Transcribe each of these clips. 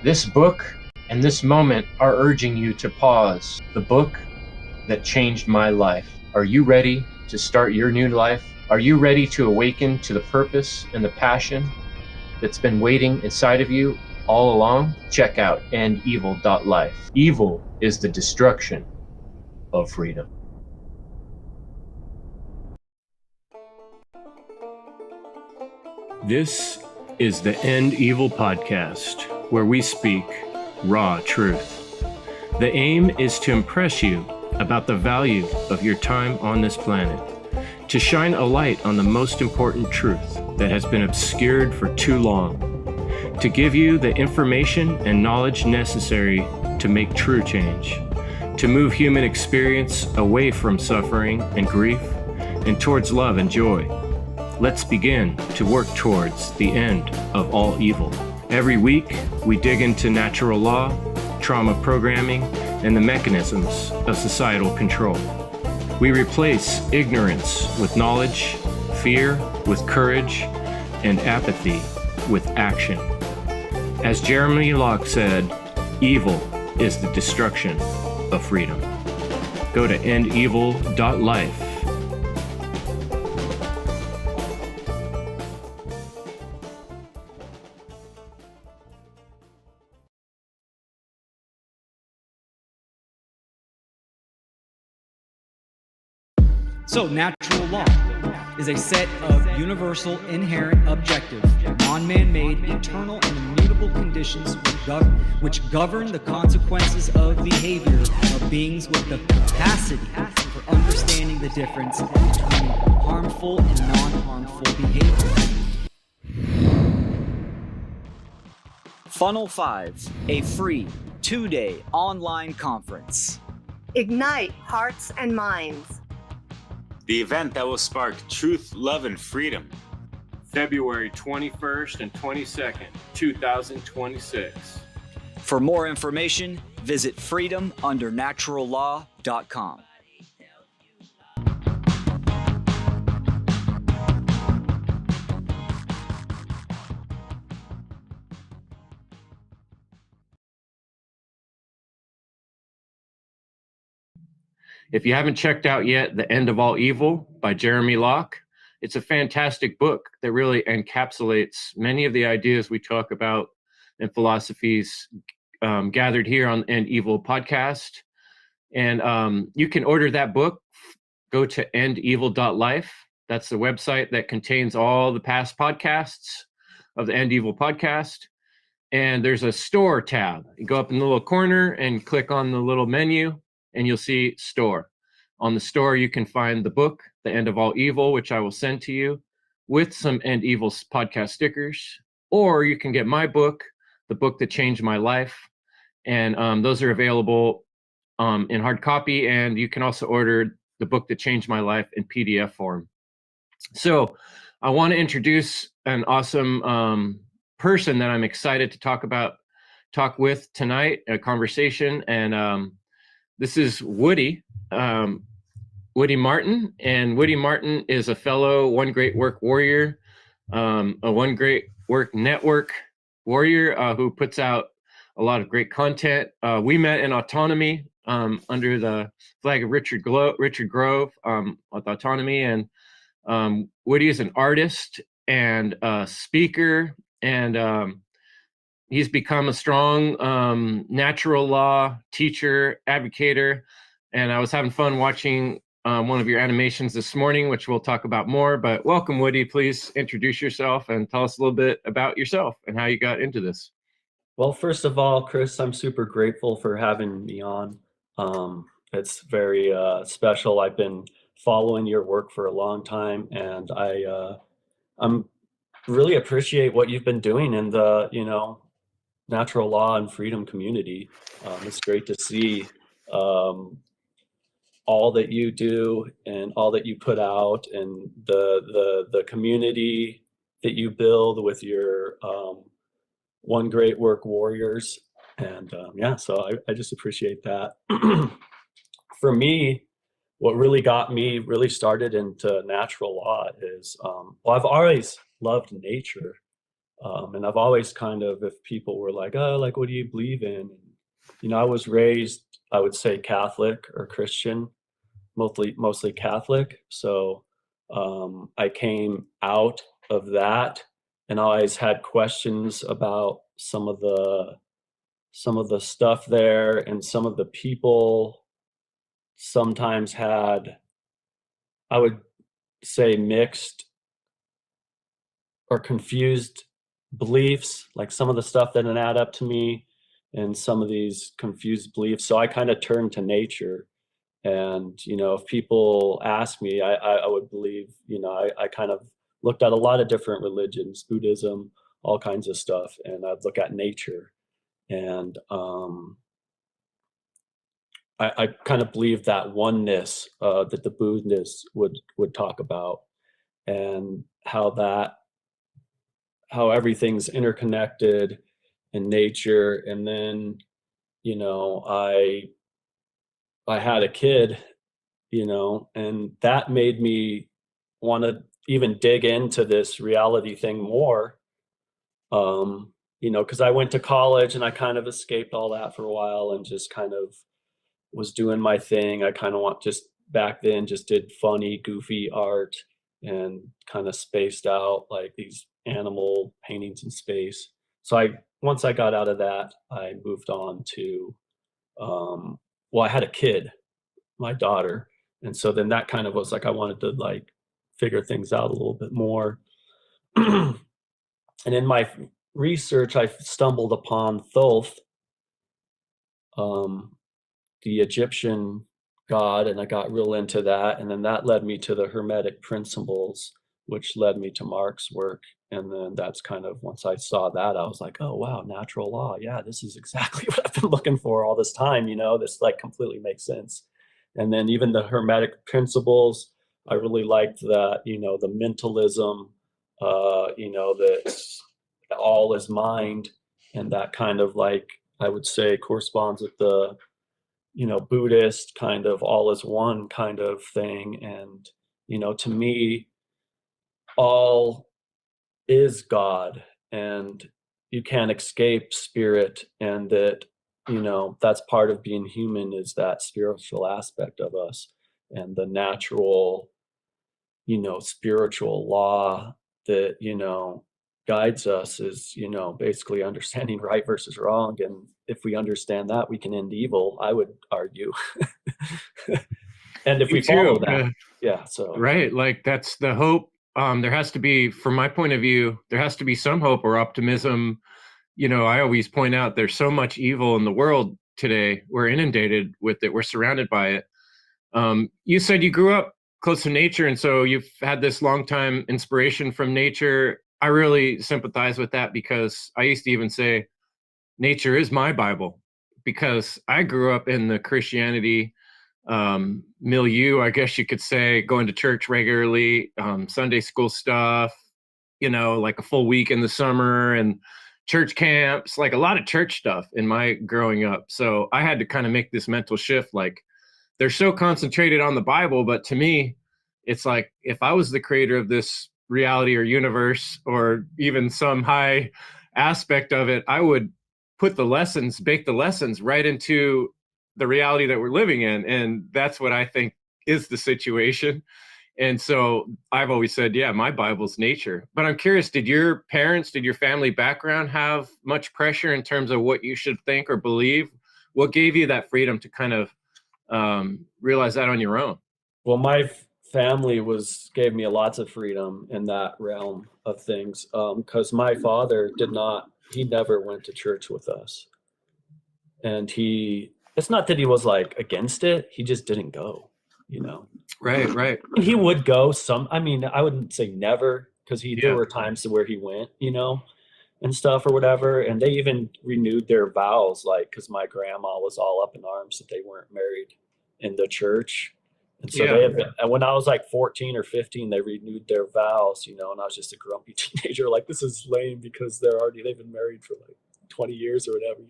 This book and this moment are urging you to pause. The book that changed my life. Are you ready to start your new life? Are you ready to awaken to the purpose and the passion that's been waiting inside of you all along? Check out endevil.life. Evil is the destruction of freedom. This is the End Evil podcast, where we speak raw truth. The aim is to impress you about the value of your time on this planet, to shine a light on the most important truth that has been obscured for too long, to give you the information and knowledge necessary to make true change, to move human experience away from suffering and grief and towards love and joy. Let's begin to work towards the end of all evil. Every week, we dig into natural law, trauma programming, and the mechanisms of societal control. We replace ignorance with knowledge, fear with courage, and apathy with action. As Jeremy Locke said, evil is the destruction of freedom. Go to endevil.life. So, natural law is a set of universal, inherent, objective, non-man-made, eternal, and immutable conditions which govern the consequences of behavior of beings with the capacity for understanding the difference between harmful and non-harmful behavior. Funnel 5, a free 2-day online conference. Ignite hearts and minds. The event that will spark truth, love, and freedom. February 21st and 22nd, 2026. For more information, visit freedomundernaturallaw.com. If you haven't checked out yet, The End of All Evil by Jeremy Locke, it's a fantastic book that really encapsulates many of the ideas we talk about in philosophies gathered here on End Evil podcast. And you can order that book. Go to endevil.life. That's the website that contains all the past podcasts of the End Evil podcast. And there's a store tab. You go up in the little corner and click on the little menu, and you'll see store. On the store, you can find the book, The End of All Evil, which I will send to you with some End Evil podcast stickers. Or you can get my book, The Book That Changed My Life. And those are available in hard copy. And you can also order The Book That Changed My Life in PDF form. So I want to introduce an awesome person that I'm excited to talk with tonight, a conversation. And this is Woody Martin, and Woody Martin is a fellow One Great Work warrior, a One Great Work network warrior who puts out a lot of great content. We met in Autonomy under the flag of Richard Grove with Autonomy, and Woody is an artist and a speaker, and he's become a strong natural law teacher, advocator, and I was having fun watching one of your animations this morning, which we'll talk about more. But welcome, Woody. Please introduce yourself and tell us a little bit about yourself and how you got into this. Well, first of all, Chris, I'm super grateful for having me on. It's very special. I've been following your work for a long time, and I'm really appreciate what you've been doing in the natural law and freedom community. It's great to see all that you do and all that you put out, and the community that you build with your One Great Work warriors. And so I just appreciate that. For me, what really got me really started into natural law is, I've always loved nature. And I've always kind of, if people were like, oh, like, what do you believe in? I was raised, I would say Catholic or Christian, mostly Catholic. So I came out of that and always had questions about some of the stuff there, and some of the people sometimes had, I would say, mixed or confused beliefs. Like some of the stuff that didn't add up to me, and some of these confused beliefs. So I kind of turned to nature. And, if people ask me, I would believe, I kind of looked at a lot of different religions, Buddhism, all kinds of stuff. And I'd look at nature. And I kind of believe that oneness that the Buddhists would talk about, and how everything's interconnected in nature. And then, I had a kid, and that made me want to even dig into this reality thing more. Because I went to college and I kind of escaped all that for a while and just kind of was doing my thing. I kind of just back then just did funny, goofy art and kind of spaced out like these animal paintings in space. So once I got out of that, I moved on to, I had a kid, my daughter. And so then that kind of was like, I wanted to like figure things out a little bit more. And in my research, I stumbled upon Thoth, the Egyptian god, and I got real into that. And then that led me to the Hermetic principles, which led me to Mark's work. And then that's kind of, once I saw that, I was like, oh, wow, natural law. Yeah, this is exactly what I've been looking for all this time. This like completely makes sense. And then even the Hermetic principles, I really liked that, the mentalism, that all is mind. And that kind of like, I would say, corresponds with the, Buddhist kind of all is one kind of thing. And, to me, all is God, and you can't escape spirit. And that, that's part of being human, is that spiritual aspect of us, and the natural, spiritual law that, guides us is, basically understanding right versus wrong. And if we understand that, we can end evil, I would argue. And if we follow that, yeah. So right, like that's the hope. There has to be, from my point of view, there has to be some hope or optimism. I always point out there's so much evil in the world today. We're inundated with it. We're surrounded by it. You said you grew up close to nature, and so you've had this long time inspiration from nature. I really sympathize with that, because I used to even say nature is my Bible, because I grew up in the Christianity milieu, I guess you could say, going to church regularly, Sunday school stuff, like a full week in the summer, and church camps, like a lot of church stuff in my growing up. So I had to kind of make this mental shift. Like, they're so concentrated on the Bible, but to me, it's like, if I was the creator of this reality or universe, or even some high aspect of it, I would bake the lessons right into the reality that we're living in. And that's what I think is the situation. And so I've always said, yeah, my Bible's nature. But I'm curious, did your family background have much pressure in terms of what you should think or believe? What gave you that freedom to kind of realize that on your own? Well, my family gave me lots of freedom in that realm of things, because my father he never went to church with us. And it's not that he was like against it, he just didn't go, Right. He would go I wouldn't say never, because there were times where he went, and stuff or whatever. And they even renewed their vows, like, because my grandma was all up in arms that they weren't married in the church. And so and when I was like 14 or 15, they renewed their vows, and I was just a grumpy teenager, like, this is lame, because they've been married for like 20 years or whatever,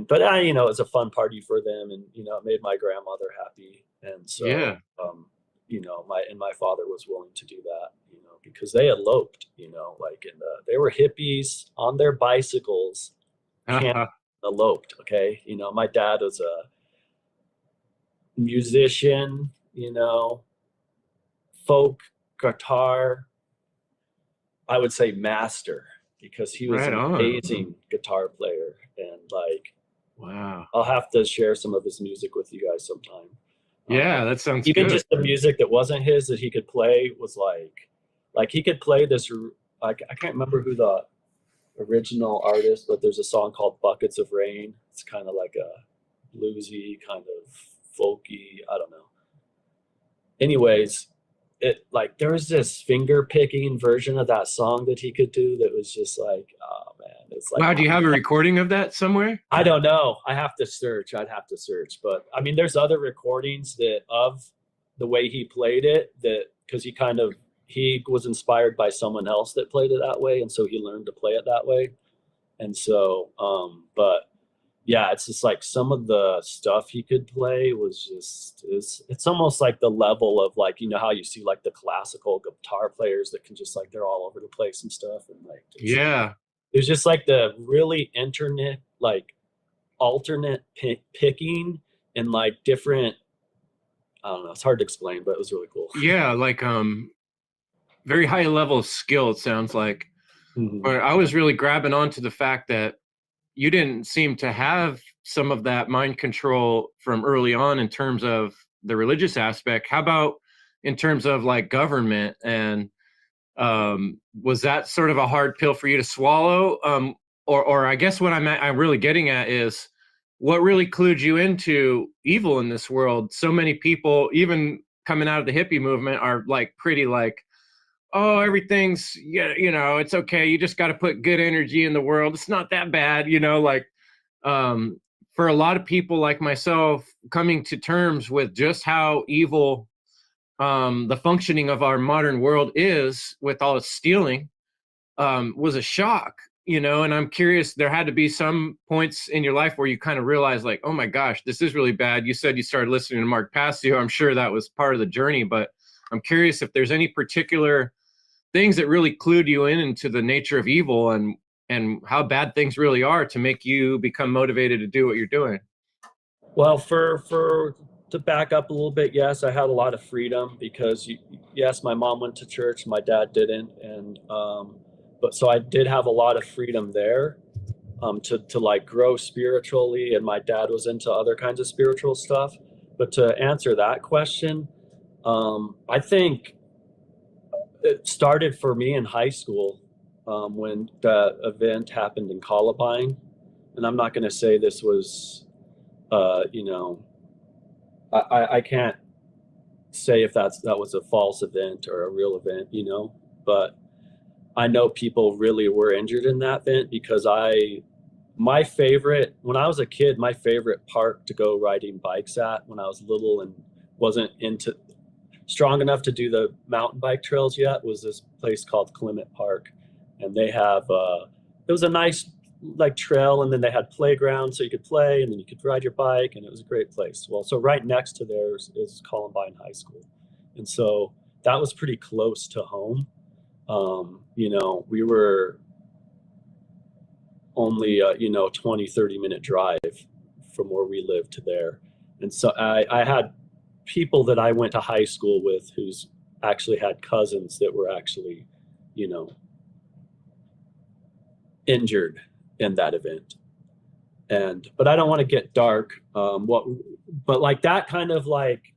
but it was a fun party for them, and it made my grandmother happy. And so my father was willing to do that, because they eloped, like they were hippies on their bicycles, eloped. Okay. My dad was a musician, folk guitar, I would say master, because he was Right an on. amazing guitar player. And like, Wow. I'll have to share some of his music with you guys sometime. Yeah, that sounds Even good. just the music that wasn't his that he could play was like he could play this, like, I can't remember who the original artist, but there's a song called Buckets of Rain. It's kind of like a bluesy, kind of folky, I don't know. Anyways, it like there was this finger picking version of that song that he could do that was just like, oh man, it's like, Wow, do you have a recording of that somewhere? I don't know. I'd have to search, but I mean, there's other recordings that of the way he played it, that because he was inspired by someone else that played it that way, and so he learned to play it that way. And so, but yeah, it's just like some of the stuff he could play was just, it's almost like the level of like, how you see like the classical guitar players that can just like, they're all over the place and stuff. And like, Yeah. there's just like the really like alternate picking and like different, I don't know, it's hard to explain, but it was really cool. Yeah, like very high level of skill, it sounds like. Mhm. But I was really grabbing onto the fact that you didn't seem to have some of that mind control from early on in terms of the religious aspect. How about in terms of like government? And was that sort of a hard pill for you to swallow? Or I guess what I'm really getting at is what really clued you into evil in this world? So many people, even coming out of the hippie movement, are like pretty like, oh, everything's, it's okay. You just got to put good energy in the world. It's not that bad, like for a lot of people like myself, coming to terms with just how evil the functioning of our modern world is with all its stealing was a shock, and I'm curious, there had to be some points in your life where you kind of realized like, oh my gosh, this is really bad. You said you started listening to Mark Passio. I'm sure that was part of the journey, but I'm curious if there's any particular things that really clued you into the nature of evil and how bad things really are to make you become motivated to do what you're doing. Well, for to back up a little bit, yes, I had a lot of freedom because yes, my mom went to church, my dad didn't, and but so I did have a lot of freedom there to like grow spiritually, and my dad was into other kinds of spiritual stuff. But to answer that question, I think it started for me in high school when the event happened in Columbine, and I'm not going to say this was, I can't say if that was a false event or a real event, but I know people really were injured in that event because when I was a kid, my favorite park to go riding bikes at when I was little and wasn't strong enough to do the mountain bike trails yet was this place called Clement Park. And they have, it was a nice like trail, and then they had playground so you could play and then you could ride your bike, and it was a great place. Well, so right next to there is Columbine High School. And so that was pretty close to home. We were only, 20, 30-minute drive from where we lived to there. And so I had people that I went to high school with who's actually had cousins that were actually, injured in that event. But I don't want to get dark. But like that kind of like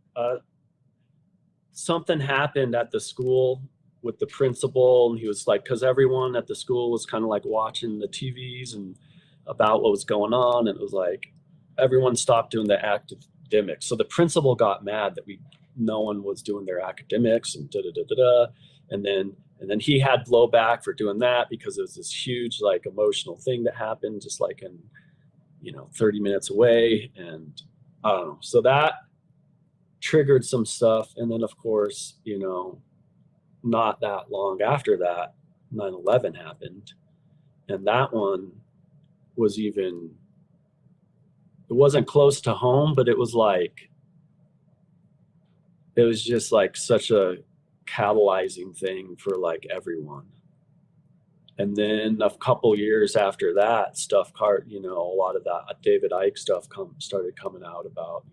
something happened at the school with the principal, and he was like, because everyone at the school was kind of like watching the TVs and about what was going on, and it was like everyone stopped doing the academics. So the principal got mad that no one was doing their academics and and then he had blowback for doing that because it was this huge like emotional thing that happened just like in 30 minutes away, and I don't know. So that triggered some stuff, and then of course not that long after that 9/11 happened, and that one was it wasn't close to home, but it was just like such a catalyzing thing for like everyone. And then a couple years after that, a lot of that David Icke stuff started coming out about,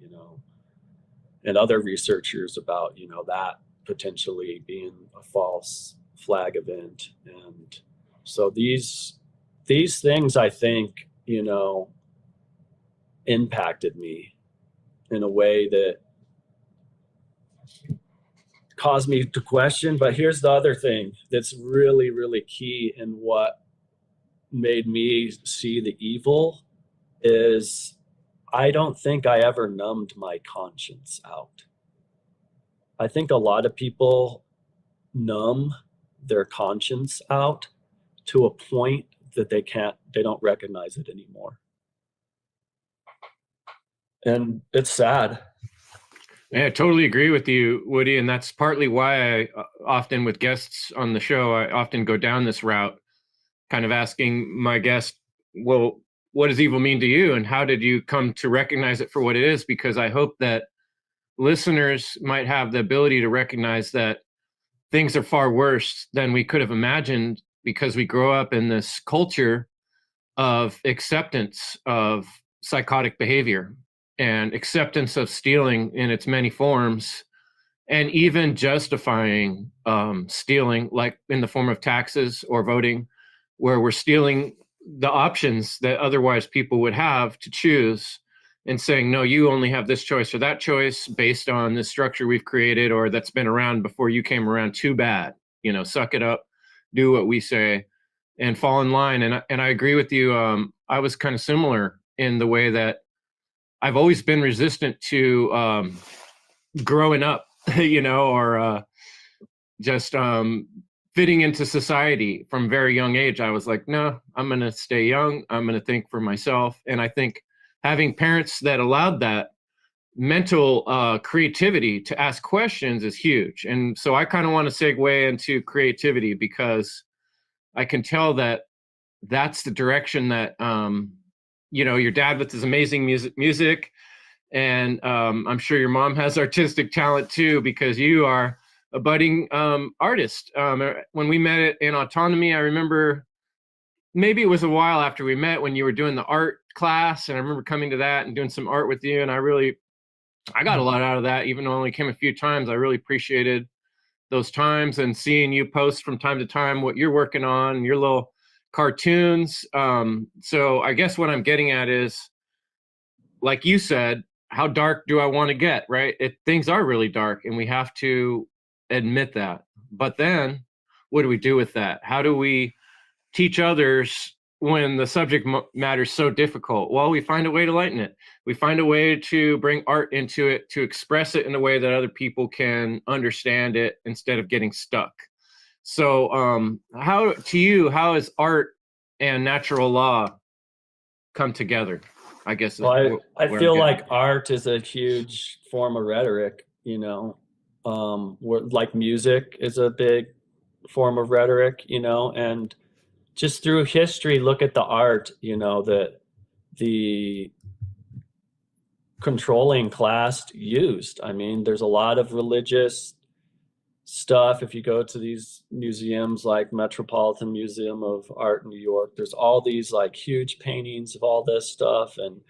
and other researchers about, that potentially being a false flag event. And so these things, I think, impacted me in a way that caused me to question. But here's the other thing that's really, really key, and what made me see the evil is I don't think I ever numbed my conscience out. I think a lot of people numb their conscience out to a point that they don't recognize it anymore. And it's sad. Yeah, I totally agree with you, Woody. And that's partly why I often, with guests on the show, I often go down this route, kind of asking my guest, well, what does evil mean to you? And how did you come to recognize it for what it is? Because I hope that listeners might have the ability to recognize that things are far worse than we could have imagined, because we grow up in this culture of acceptance of psychotic behavior and acceptance of stealing in its many forms, and even justifying stealing, like in the form of taxes or voting, where we're stealing the options that otherwise people would have to choose, and saying, no, you only have this choice or that choice based on the structure we've created or that's been around before you came around. Too bad, suck it up, do what we say, and fall in line. And I agree with you. I was kind of similar in the way that I've always been resistant to growing up, or just fitting into society from a very young age. I was like, no, I'm going to stay young. I'm going to think for myself. And I think having parents that allowed that mental creativity to ask questions is huge. And so I kind of want to segue into creativity, because I can tell that that's the direction that, your dad with his amazing music, and I'm sure your mom has artistic talent too, because you are a budding artist. When we met in Autonomy, I remember maybe it was a while after we met when you were doing the art class, and I remember coming to that and doing some art with you, and I got a lot out of that. Even though I only came a few times, I really appreciated those times, and seeing you post from time to time what you're working on, your little cartoons. So I guess what I'm getting at is, like you said, how dark do I want to get, right? Things are really dark, and we have to admit that. But then what do we do with that? How do we teach others when the subject matter is so difficult? Well, we find a way to lighten it. We find a way to bring art into it, to express it in a way that other people can understand it instead of getting stuck. So how has art and natural law come together? I guess. Well, I feel like art is a huge form of rhetoric, like music is a big form of rhetoric, and just through history, look at the art, that the controlling class used. I mean, there's a lot of religious stuff. If you go to these museums like Metropolitan Museum of Art in New York, there's all these like huge paintings of all this stuff, and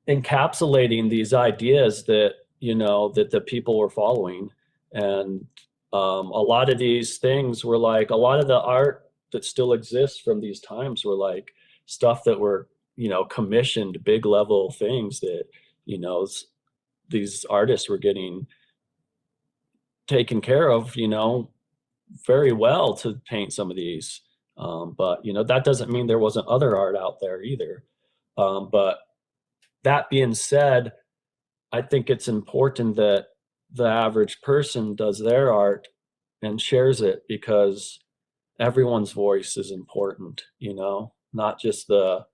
encapsulating these ideas that, that the people were following. And a lot of these things were like, a lot of the art that still exists from these times were like stuff that were, commissioned big level things that, these artists were getting taken care of, very well to paint some of these. But, that doesn't mean there wasn't other art out there either. But that being said, I think it's important that the average person does their art and shares it, because everyone's voice is important, not just the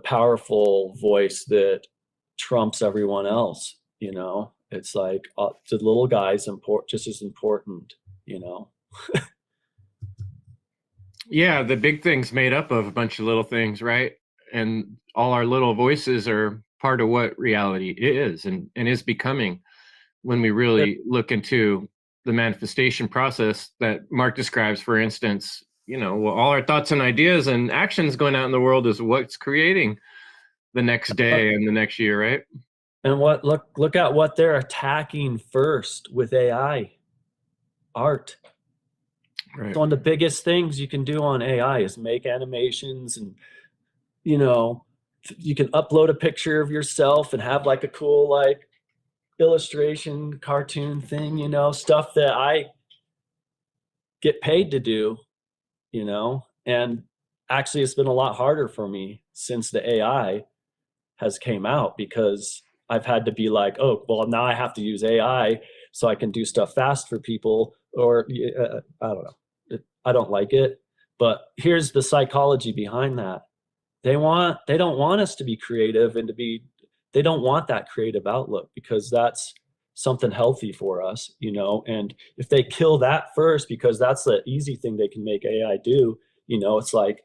powerful voice that trumps everyone else. It's like the little guy's just as important. Yeah, the big thing's made up of a bunch of little things, right? And all our little voices are part of what reality is and is becoming. when we really look into the manifestation process that Mark describes. For instance, well, all our thoughts and ideas and actions going out in the world is what's creating the next day and the next year, right? And look at what they're attacking first with AI, art. Right. So one of the biggest things you can do on AI is make animations, and you can upload a picture of yourself and have like a cool like illustration cartoon thing, stuff that I get paid to do, and actually it's been a lot harder for me since the AI has came out, because I've had to be like, oh, well, now I have to use AI so I can do stuff fast for people, or I don't know. I don't like it, but here's the psychology behind that. They don't want us to be creative and they don't want that creative outlook, because that's something healthy for us, and if they kill that first, because that's the easy thing they can make AI do, it's like,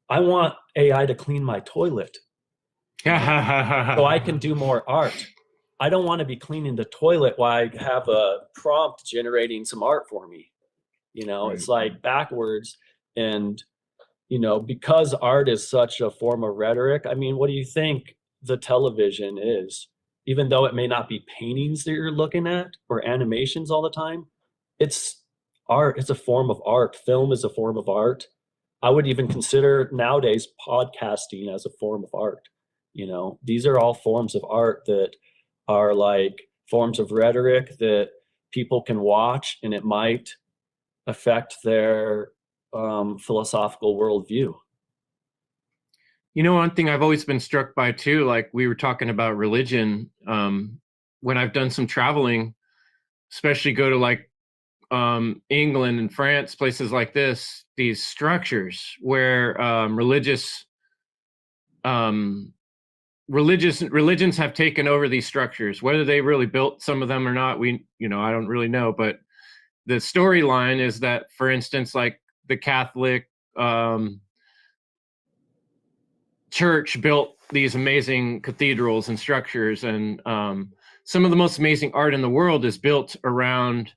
I want AI to clean my toilet so I can do more art. I don't want to be cleaning the toilet while I have a prompt generating some art for me. Right. It's like backwards. And because art is such a form of rhetoric, I mean, what do you think the television is? Even though it may not be paintings that you're looking at or animations all the time, it's art. It's a form of art. Film is a form of art. I would even consider nowadays podcasting as a form of art. These are all forms of art that are like forms of rhetoric that people can watch, and it might affect their philosophical worldview. One thing I've always been struck by too, like we were talking about religion, when I've done some traveling, especially go to like England and France, places like this, these structures where religions have taken over these structures. Whether they really built some of them or not, I don't really know. But the storyline is that, for instance, like the Catholic Church built these amazing cathedrals and structures, and some of the most amazing art in the world is built around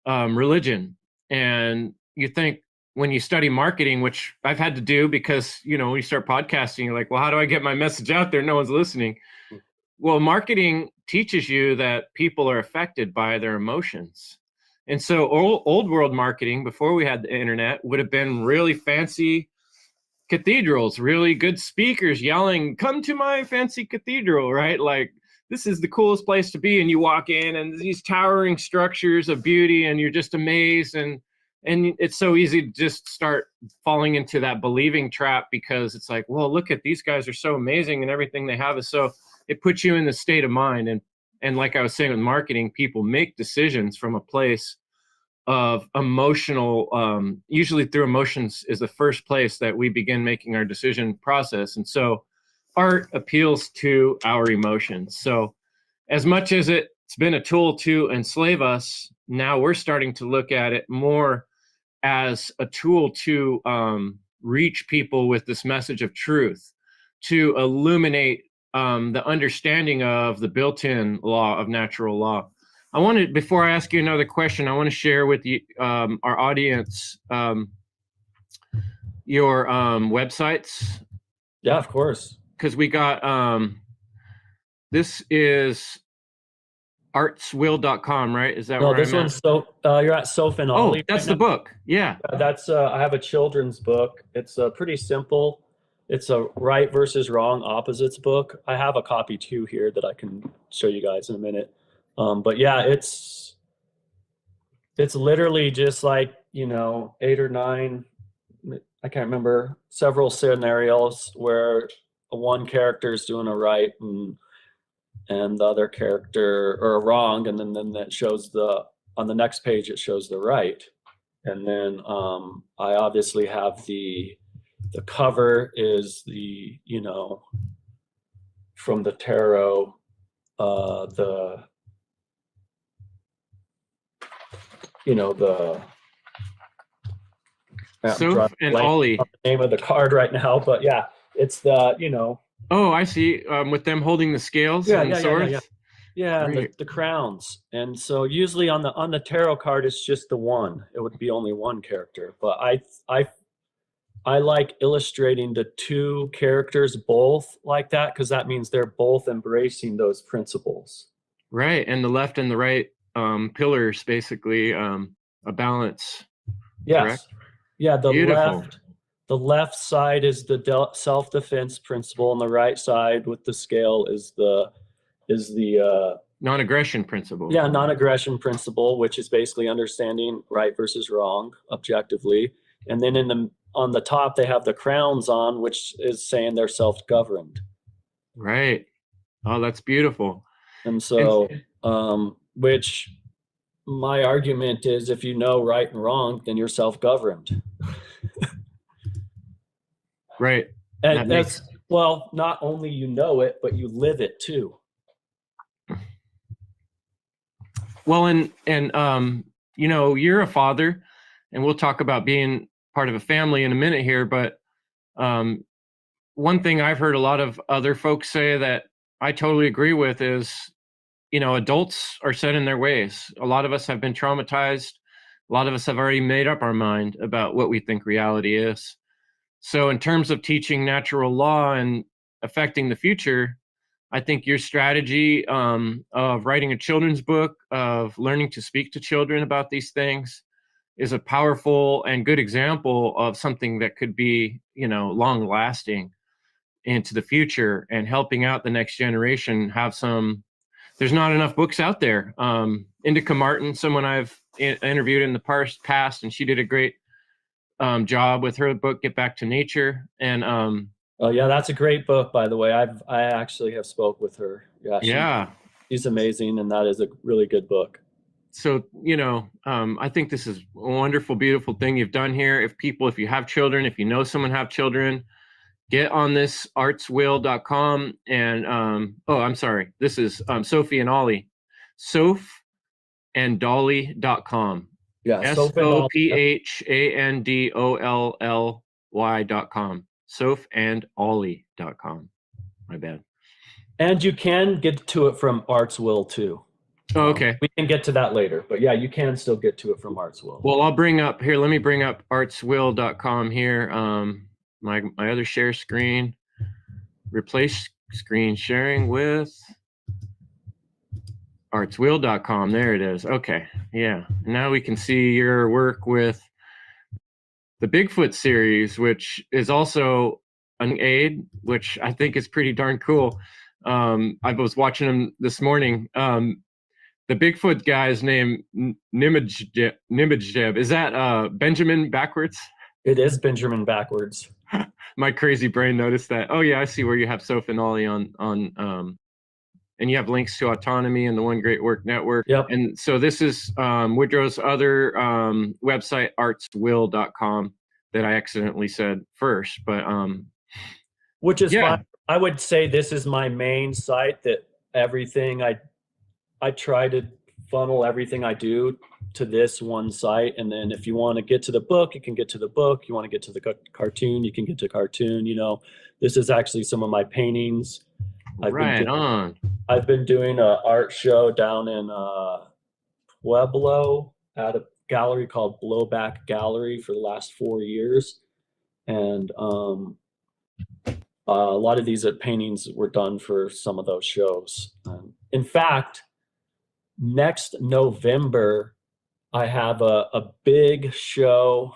religion. And you think, when you study marketing, which I've had to do because, when you start podcasting, you're like, well, how do I get my message out there? No one's listening. Well, marketing teaches you that people are affected by their emotions. And so old world marketing, before we had the internet, would have been really fancy cathedrals, really good speakers yelling, come to my fancy cathedral, right? Like, this is the coolest place to be. And you walk in and these towering structures of beauty, and you're just amazed. And it's so easy to just start falling into that believing trap, because it's like, well, look at these guys are so amazing and everything they have is so, it puts you in the state of mind. And like I was saying with marketing, people make decisions from a place of emotional, usually through emotions is the first place that we begin making our decision process. And so art appeals to our emotions. So as much as it's been a tool to enslave us, now we're starting to look at it more as a tool to reach people with this message of truth, to illuminate the understanding of the built-in law of natural law. Before I ask you another question, I want to share with you, our audience, your websites. Yeah, of course. Because we got, this is artswill.com, right? Is that no, where this I'm one's so you're at Soph and Ollie. Oh, that's right the book. Yeah. That's I have a children's book. It's pretty simple. It's a right versus wrong opposites book. I have a copy too here that I can show you guys in a minute. But yeah, it's literally just like, 8 or 9, I can't remember, several scenarios where one character is doing a right and the other character or a wrong, and then that shows on the next page it shows the right. And then I obviously have the cover is the, from the tarot, the Soph and Ollie. The name of the card right now, but yeah, it's the. Oh, I see. With them holding the scales and swords. Yeah, Great. the crowns. And so usually on the tarot card it's just the one. It would be only one character. But I like illustrating the two characters both like that because that means they're both embracing those principles. Right. And the left and the right pillars, basically a balance. Yes. Correct? Yeah, Beautiful. the left side is the self-defense principle, and the right side with the scale is the Non-aggression principle. yeah, non-aggression principle, which is basically understanding right versus wrong objectively. And then on the top they have the crowns on, which is saying they're self-governed. Right. Oh, that's beautiful. And so which my argument is, if you know right and wrong, then you're self-governed. Right. And that's, well, not only you know it, but you live it too. Well, and you know, you're a father, and we'll talk about being part of a family in a minute here, but one thing I've heard a lot of other folks say that I totally agree with is, you know, adults are set in their ways. A lot of us have been traumatized. A lot of us have already made up our mind about what we think reality is. So in terms of teaching natural law and affecting the future, I think your strategy of writing a children's book, of learning to speak to children about these things, is a powerful and good example of something that could be, you know, long lasting into the future and helping out the next generation have some. There's not enough books out there. Indica Martin, someone I've interviewed in the past, and she did a great job with her book, Get Back to Nature. And oh yeah, that's a great book, by the way. I actually have spoke with her. Yeah, she's amazing, and that is a really good book. So, you know, I think this is a wonderful, beautiful thing you've done here. If you have children, if you know someone have children, get on this artswill.com and I'm sorry, this is Sophie and Ollie, sophandolly.com. Yeah, sophandolly.com. sophandolly.com. My bad. And you can get to it from Artswill too. Oh, okay. We can get to that later, but yeah, you can still get to it from Artswill. Well, let me bring up artswill.com here. My other share screen, replace screen sharing with artswill.com. There it is. Okay. Yeah. Now we can see your work with the Bigfoot series, which is also an aid, which I think is pretty darn cool. I was watching them this morning. The Bigfoot guy's name, Nimajeb. Is that Benjamin backwards? It is Benjamin backwards. My crazy brain noticed that. Oh yeah, I see where you have Soph and Ollie on and you have links to Autonomy and the One Great Work Network. Yep. And so this is Woodrow's other website, artswill.com, that I accidentally said first, but which is fine. I would say this is my main site, that everything I try to funnel everything I do to this one site. And then if you want to get to the book, you can get to the book. You want to get to the cartoon, you can get to cartoon. You know, this is actually some of my paintings. I've been doing an art show down in Pueblo at a gallery called Blowback Gallery for the last 4 years. And a lot of these paintings were done for some of those shows. In fact, next November, I have a big show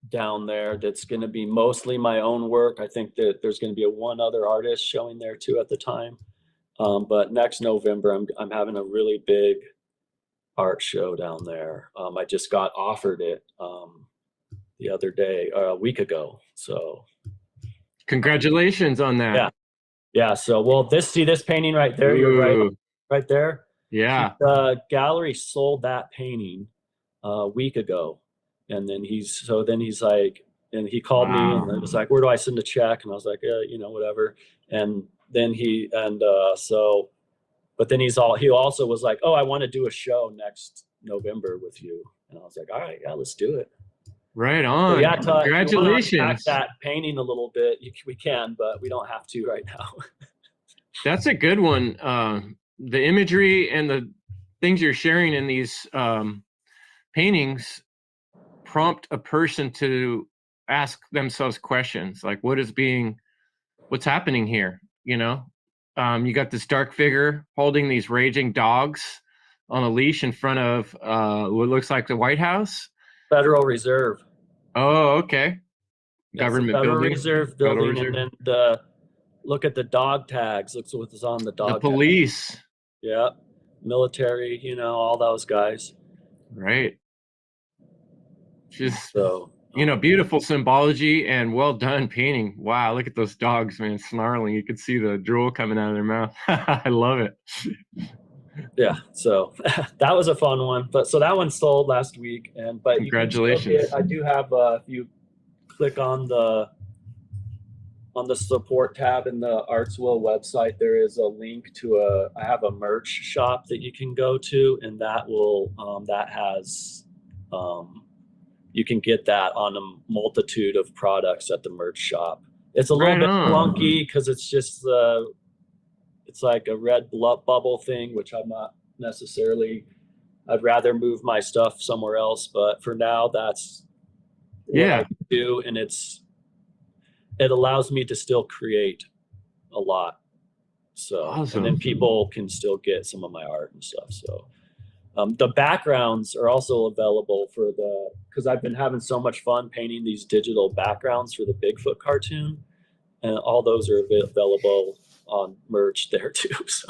down there that's going to be mostly my own work. I think that there's going to be one other artist showing there too at the time. But next November, I'm having a really big art show down there. I just got offered it the other day, a week ago. So congratulations on that. Yeah. So, well, see this painting right there. You're right there. Yeah. The gallery sold that painting a week ago. And then he's like, and he called me and it was like, where do I send a check? And I was like, you know, whatever. And then but then he also was like, oh, I want to do a show next November with you. And I was like, all right, yeah, let's do it. Right on. So yeah, congratulations. Unpack that painting a little bit. We can, but we don't have to right now. That's a good one. the imagery and the things you're sharing in these paintings prompt a person to ask themselves questions like, what's happening here? You know, you got this dark figure holding these raging dogs on a leash in front of what looks like the White House. Federal Reserve. Oh, okay. Government Federal building. Reserve Federal building, Reserve. and then look at the dog tags. Looks what's on the dog. The police. Tags. Yeah, military. You know, all those guys. Right. Just So beautiful symbology and well done painting. Wow, look at those dogs, man, snarling. You could see the drool coming out of their mouth. I love it. Yeah, so that was a fun one. But so that one sold last week, but Congratulations. I do have if you click on the support tab in the Artswell website, there is a link to I have a merch shop that you can go to, and that will that has you can get that on a multitude of products at the merch shop. It's a little bit clunky because it's just it's like a red bubble thing, which I'm not necessarily. I'd rather move my stuff somewhere else, but for now, that's what I do, and it allows me to still create a lot. So, awesome. And then people can still get some of my art and stuff. So, the backgrounds are also available because I've been having so much fun painting these digital backgrounds for the Bigfoot cartoon, and all those are available on merch there too. So,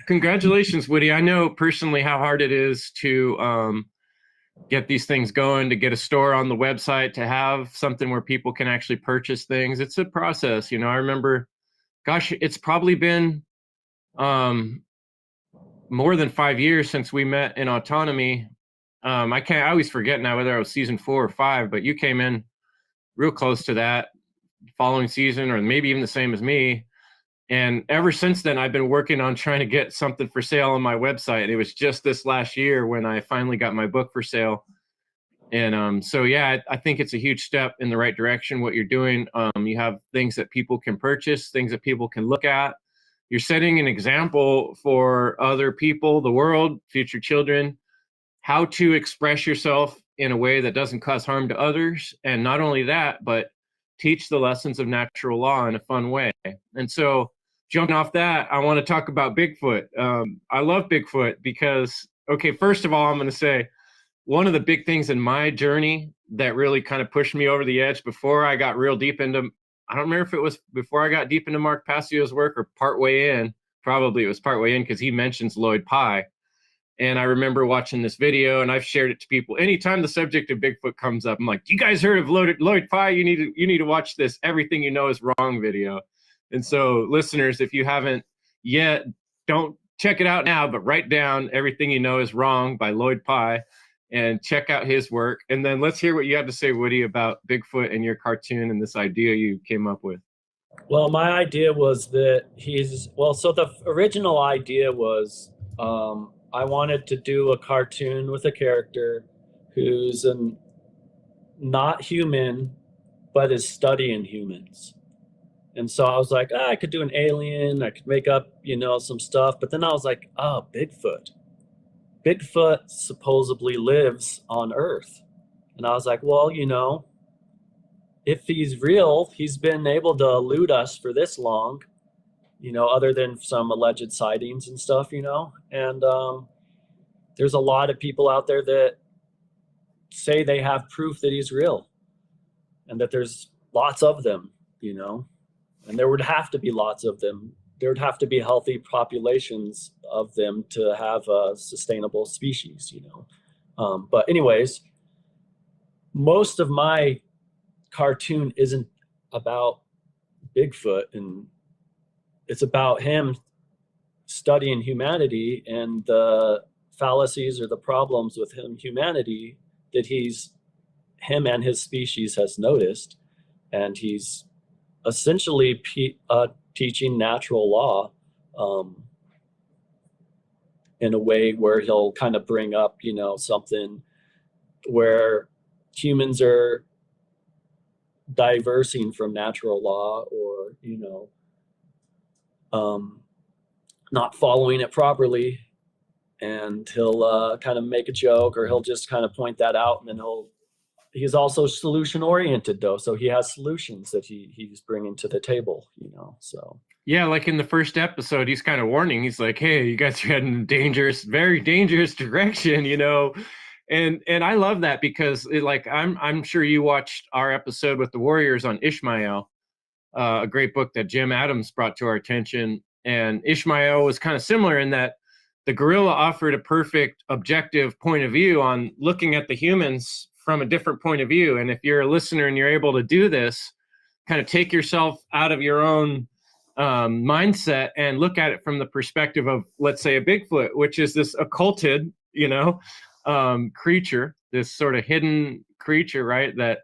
congratulations, Woody. I know personally how hard it is to get these things going, to get a store on the website, to have something where people can actually purchase things. It's a process. I remember, gosh, it's probably been more than 5 years since we met in Autonomy. I always forget now whether I was season 4 or 5, but you came in real close to that following season, or maybe even the same as me. And ever since then, I've been working on trying to get something for sale on my website. It was just this last year when I finally got my book for sale. And so, yeah, I think it's a huge step in the right direction, what you're doing. You have things that people can purchase, things that people can look at. You're setting an example for other people, the world, future children, how to express yourself in a way that doesn't cause harm to others. And not only that, but teach the lessons of natural law in a fun way. And so jumping off that, I want to talk about Bigfoot. I love Bigfoot because, okay, first of all, I'm going to say one of the big things in my journey that really kind of pushed me over the edge before I got real deep into, I don't remember if it was before I got deep into Mark Passio's work or partway in, probably it was partway in because he mentions Lloyd Pye. And I remember watching this video, and I've shared it to people. Anytime the subject of Bigfoot comes up, I'm like, you guys heard of Lloyd Pye? You need to watch this Everything You Know Is Wrong video. And so listeners, if you haven't yet, don't check it out now, but write down Everything You Know Is Wrong by Lloyd Pye and check out his work. And then let's hear what you have to say, Woody, about Bigfoot and your cartoon and this idea you came up with. Well, my idea was that so the original idea was I wanted to do a cartoon with a character who's not human, but is studying humans. And so I was like, I could do an alien, I could make up, some stuff. But then I was like, Bigfoot. Bigfoot supposedly lives on Earth. And I was like, well, if he's real, he's been able to elude us for this long, other than some alleged sightings and stuff, and there's a lot of people out there that say they have proof that he's real and that there's lots of them, and there would have to be lots of them. There would have to be healthy populations of them to have a sustainable species, But anyways, most of my cartoon isn't about Bigfoot, and it's about him studying humanity and the fallacies or the problems with humanity that him and his species has noticed, and he's essentially teaching natural law in a way where he'll kind of bring up something where humans are diversing from natural law, or not following it properly, and he'll kind of make a joke, or he'll just kind of point that out, and then he's also solution oriented though, so he has solutions that he's bringing to the table, so. Yeah, like in the first episode, he's kind of warning. He's like, "Hey, you guys are heading in a dangerous, very dangerous direction," And I love that because I'm sure you watched our episode with the Warriors on Ishmael, a great book that Jim Adams brought to our attention. And Ishmael was kind of similar in that the gorilla offered a perfect objective point of view on looking at the humans from a different point of view. And if you're a listener and you're able to do this, kind of take yourself out of your own mindset and look at it from the perspective of, let's say, a Bigfoot, which is this occulted, creature, this sort of hidden creature, right? That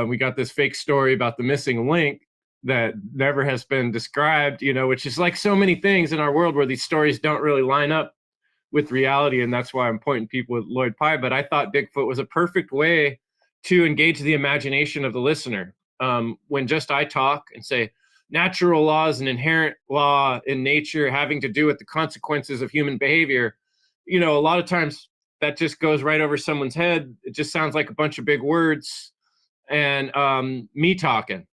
we got this fake story about the missing link that never has been described, which is like so many things in our world where these stories don't really line up with reality. And that's why I'm pointing people with Lloyd Pye. But I thought Bigfoot was a perfect way to engage the imagination of the listener. When just I talk and say, natural law is an inherent law in nature having to do with the consequences of human behavior, a lot of times that just goes right over someone's head. It just sounds like a bunch of big words and me talking.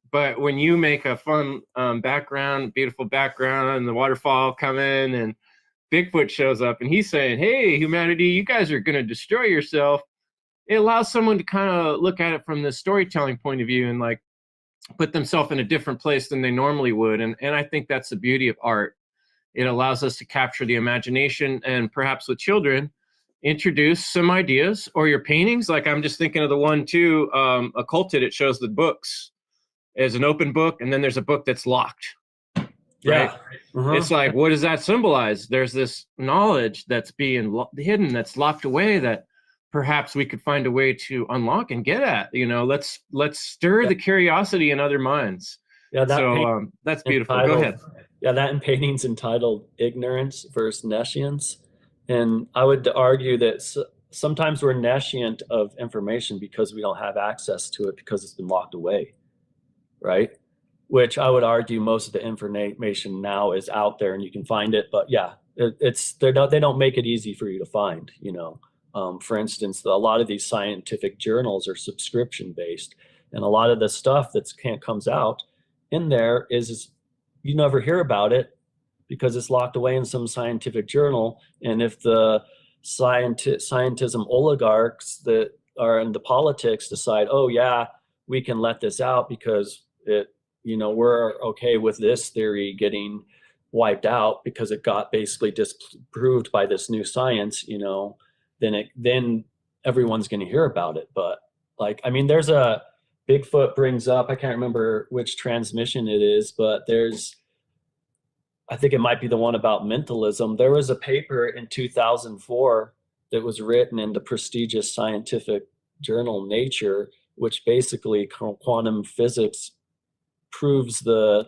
But when you make a fun background, beautiful background, and the waterfall come in and Bigfoot shows up and he's saying, "Hey, humanity, you guys are going to destroy yourself," it allows someone to kind of look at it from the storytelling point of view and like put themselves in a different place than they normally would. And I think that's the beauty of art. It allows us to capture the imagination and perhaps with children, introduce some ideas, or your paintings. Like I'm just thinking of the one too, Occulted. It shows the books as an open book, and then there's a book that's locked. Right? Yeah. It's like, what does that symbolize? There's this knowledge that's being hidden, that's locked away, that perhaps we could find a way to unlock and get at. Let's stir the curiosity in other minds. Yeah, that's beautiful. Go ahead. Yeah, that painting's entitled "Ignorance versus Nescience," and I would argue that sometimes we're nescient of information because we don't have access to it because it's been locked away, right? Which I would argue most of the information now is out there and you can find it, but yeah, they don't make it easy for you to find. For instance, a lot of these scientific journals are subscription based, and a lot of the stuff that comes out in there is you never hear about it because it's locked away in some scientific journal. And if the scientism oligarchs that are into politics decide, oh yeah, we can let this out because we're okay with this theory getting wiped out because it got basically disproved by this new science, then everyone's going to hear about it. But there's a Bigfoot brings up, I can't remember which transmission it is, but I think it might be the one about mentalism. There was a paper in 2004 that was written in the prestigious scientific journal Nature, which basically quantum physics proves the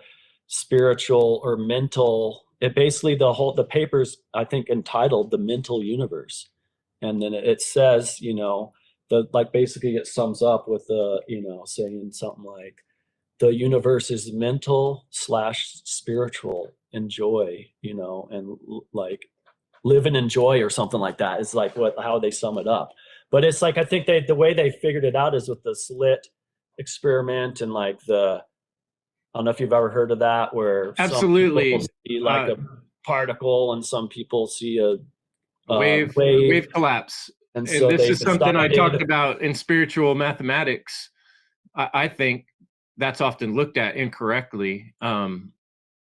spiritual or mental. It basically the paper's, I think, entitled "The Mental Universe," and then it says, basically it sums up with saying something like, the universe is mental / spiritual. Enjoy, and like live and enjoy or something like that is like how they sum it up. But it's like, I think the way they figured it out is with the slit experiment and like I don't know if you've ever heard of that, where absolutely some people see like a particle and some people see a wave collapse. And so this is something I talked about in spiritual mathematics. I think that's often looked at incorrectly.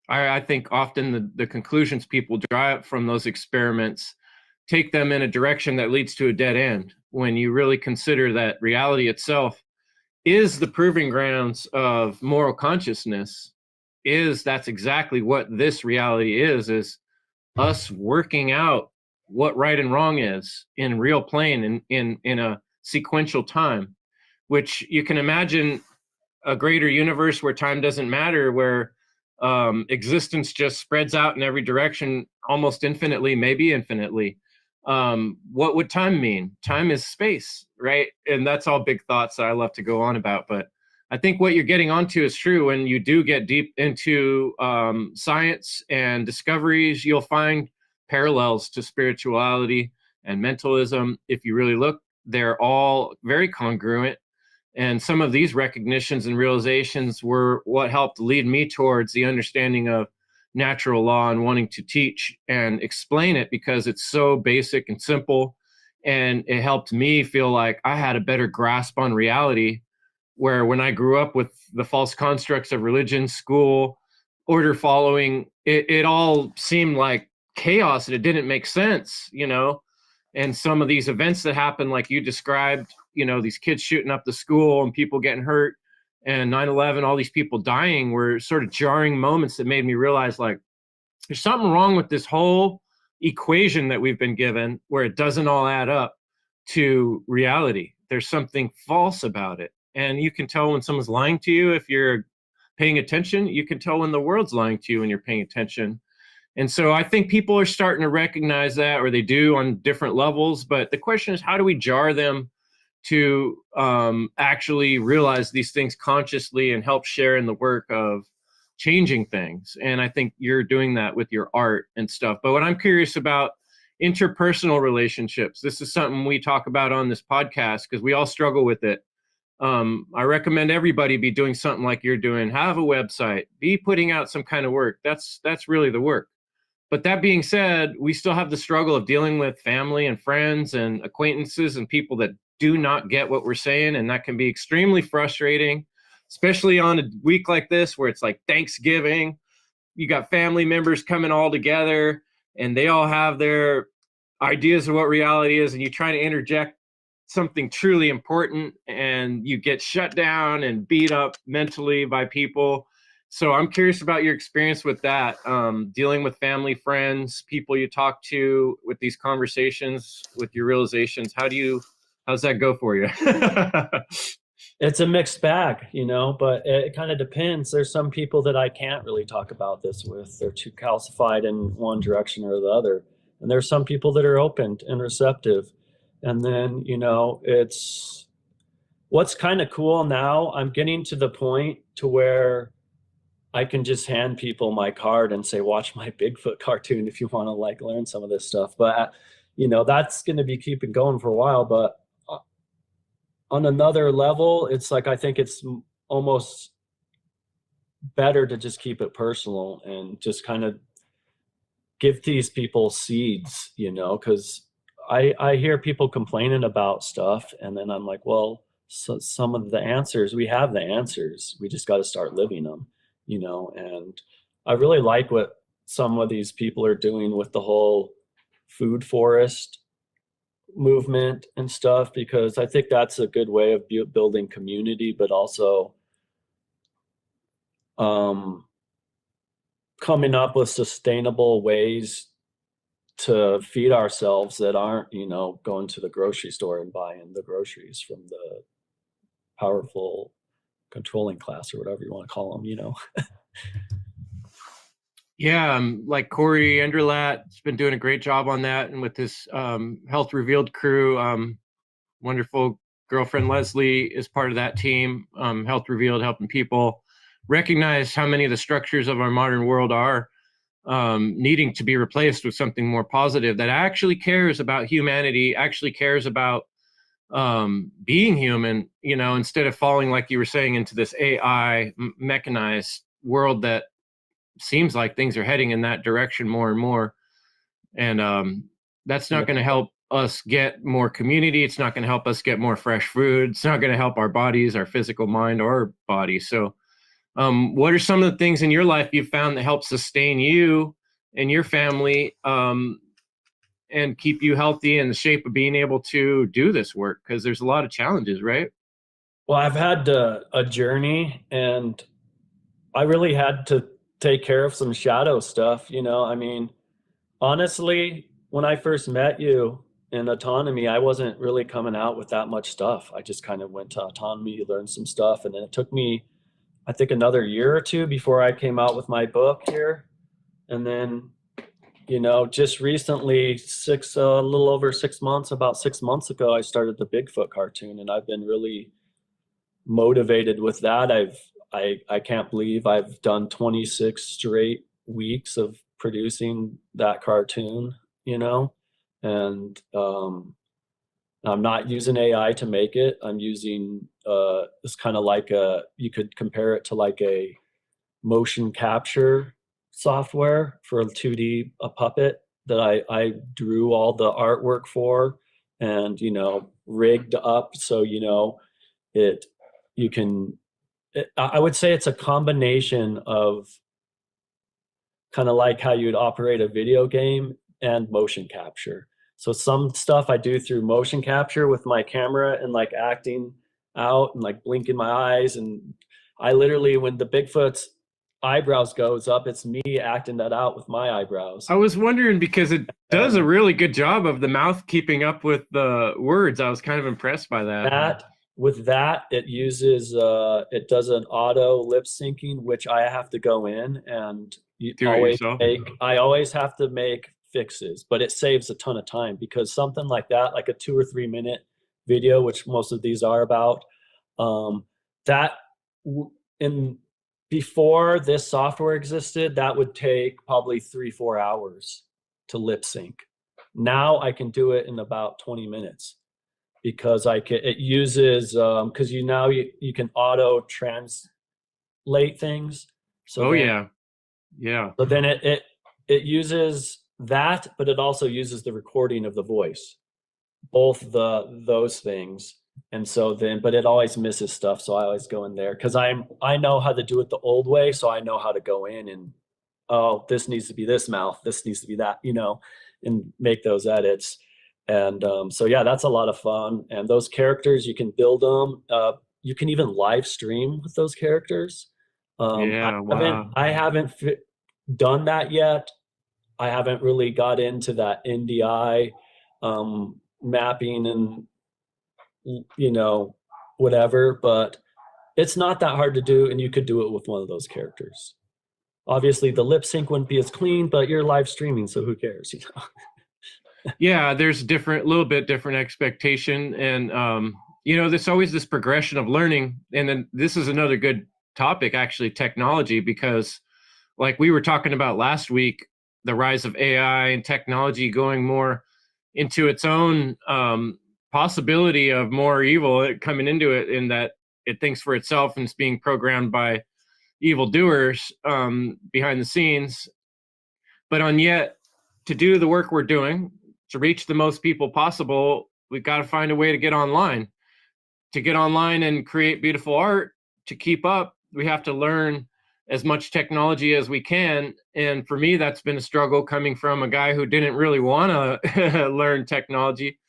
I think often the conclusions people draw from those experiments take them in a direction that leads to a dead end, when you really consider that reality itself is the proving grounds of moral consciousness. That's exactly what this reality is us working out what right and wrong is in real plane, in a sequential time, which you can imagine a greater universe where time doesn't matter, where existence just spreads out in every direction almost infinitely, maybe infinitely. What would time mean? Time is space, right? And that's all big thoughts that I love to go on about. But I think what you're getting onto is true. When you do get deep into science and discoveries, you'll find parallels to spirituality and mentalism. If you really look, they're all very congruent. And some of these recognitions and realizations were what helped lead me towards the understanding of natural law and wanting to teach and explain it, because it's so basic and simple. And it helped me feel like I had a better grasp on reality, where when I grew up with the false constructs of religion, school, order following, it all seemed like chaos and it didn't make sense, you know? And some of these events that happened, like you described, you know, these kids shooting up the school and people getting hurt, and 9/11, all these people dying, were sort of jarring moments that made me realize, like, there's something wrong with this whole equation that we've been given, where it doesn't all add up to reality. There's something false about it. And you can tell when someone's lying to you if you're paying attention. You can tell when the world's lying to you when you're paying attention. And so I think people are starting to recognize that, or they do on different levels. But the question is, how do we jar them to actually realize these things consciously and help share in the work of changing things? And I think you're doing that with your art and stuff. But what I'm curious about, interpersonal relationships. This is something we talk about on this podcast because we all struggle with it. I recommend everybody be doing something like you're doing. Have a website, be putting out some kind of work. That's really the work. But that being said, we still have the struggle of dealing with family and friends and acquaintances and people that do not get what we're saying. And that can be extremely frustrating, especially on a week like this, where it's like Thanksgiving. You got family members coming all together and they all have their ideas of what reality is. And you try to interject something truly important and you get shut down and beat up mentally by people. So I'm curious about your experience with that, dealing with family, friends, people you talk to, with these conversations, with your realizations. How's that go for you? It's a mixed bag, you know, but it kind of depends. There's some people that I can't really talk about this with. They're too calcified in one direction or the other. And there's some people that are open and receptive. And then, you know, it's what's kind of cool now. I'm getting to the point to where I can just hand people my card and say, watch my Bigfoot cartoon if you want to like learn some of this stuff. But, you know, that's going to be keeping going for a while. But on another level, it's like, I think it's almost better to just keep it personal and just kind of give these people seeds, you know, because I hear people complaining about stuff. And then I'm like, well, so some of the answers, we have the answers. We just got to start living them, you know. And I really like what some of these people are doing with the whole food forest movement and stuff, because I think that's a good way of building community, but also coming up with sustainable ways to feed ourselves that aren't, you know, going to the grocery store and buying the groceries from the powerful controlling class or whatever you want to call them, you know. Yeah, like Corey Enderlat's been doing a great job on that, and with this Health Revealed crew. Wonderful girlfriend Leslie is part of that team. Health Revealed, helping people recognize how many of the structures of our modern world are needing to be replaced with something more positive that actually cares about humanity, actually cares about being human, you know, instead of falling, like you were saying, into this AI mechanized world that seems like things are heading in that direction more and more. And that's not going to help us get more community. It's not going to help us get more fresh food. It's not going to help our bodies, our physical mind or body. So what are some of the things in your life you've found that help sustain you and your family and keep you healthy in the shape of being able to do this work? Because there's a lot of challenges, right? Well, I've had a journey, and I really had to take care of some shadow stuff, you know. I mean, honestly, when I first met you in autonomy, I wasn't really coming out with that much stuff. I just kind of went to autonomy, learned some stuff, and then it took me, I think, another year or two before I came out with my book here. And then, you know, just recently, a little over 6 months, about 6 months ago, I started the Bigfoot cartoon, and I've been really motivated with that. I can't believe I've done 26 straight weeks of producing that cartoon, you know, and I'm not using AI to make it. I'm using it's kind of like you could compare it to like a motion capture software for a 2D a puppet that I drew all the artwork for, and rigged up so it you can I would say it's a combination of kind of like how you'd operate a video game and motion capture. So some stuff I do through motion capture with my camera and like acting out and like blinking my eyes, and I literally, when the Bigfoot's eyebrows goes up, it's me acting that out with my eyebrows. I was wondering because it does a really good job of the mouth keeping up with the words. I was kind of impressed by that. With that, it uses it does an auto lip syncing, which I have to go in and I always have to make fixes, but it saves a ton of time, because something like that, like a 2 or 3 minute video, which most of these are about, before this software existed, that would take probably 3-4 hours to lip sync. Now I can do it in about 20 minutes because it uses because you can auto translate things. So yeah. So then it uses that, but it also uses the recording of the voice, both those things. And so then, but it always misses stuff, so I always go in there because I know how to do it the old way, so I know how to go in and, oh, this needs to be this mouth, this needs to be that, and make those edits. And so yeah, that's a lot of fun. And those characters, you can build them. You can even live stream with those characters. I haven't done that yet. I haven't really got into that NDI mapping and whatever, but it's not that hard to do, and you could do it with one of those characters. Obviously the lip sync wouldn't be as clean, but you're live streaming, so who cares? Yeah, there's little bit different expectation, and there's always this progression of learning. And then this is another good topic, actually, technology, because like we were talking about last week, the rise of AI and technology going more into its own possibility of more evil coming into it, in that it thinks for itself and it's being programmed by evildoers behind the scenes. But yet, to do the work we're doing, to reach the most people possible, we've got to find a way to get online. To get online and create beautiful art, to keep up, we have to learn as much technology as we can. And for me, that's been a struggle, coming from a guy who didn't really want to learn technology.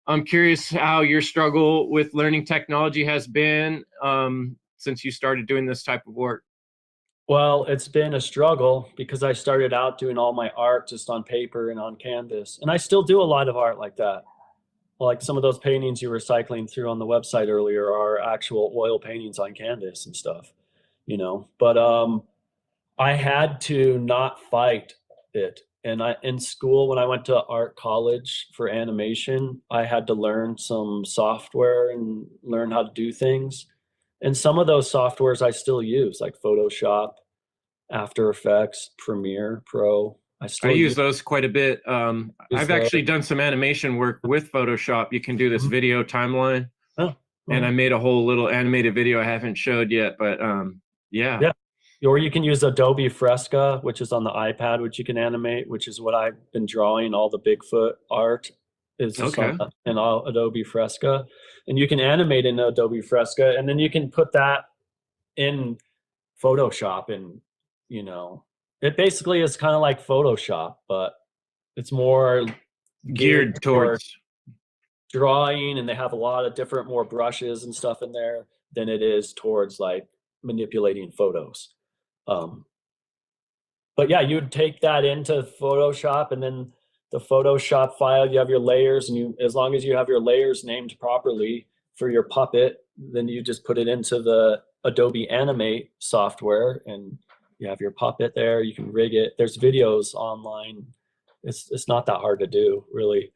I'm curious how your struggle with learning technology has been since you started doing this type of work. Well, it's been a struggle because I started out doing all my art just on paper and on canvas. And I still do a lot of art like that. Like some of those paintings you were cycling through on the website earlier are actual oil paintings on canvas and stuff, But I had to not fight it. And in school, when I went to art college for animation, I had to learn some software and learn how to do things. And some of those softwares I still use, like Photoshop, After Effects, Premiere Pro. I use those quite a bit. I've actually done some animation work with Photoshop. You can do this video timeline. And I made a whole little animated video I haven't showed yet, but yeah. Or you can use Adobe Fresca, which is on the iPad, which you can animate, which is what I've been drawing. All the Bigfoot art is in all Adobe Fresca. And you can animate in Adobe Fresca, and then you can put that in Photoshop. And, it basically is kind of like Photoshop, but it's more geared towards drawing, and they have a lot of different more brushes and stuff in there than it is towards like manipulating photos. But yeah, you would take that into Photoshop, and then the Photoshop file, you have your layers, and as long as you have your layers named properly for your puppet, then you just put it into the Adobe Animate software, and you have your puppet there. You can rig it. There's videos online. It's not that hard to do, really.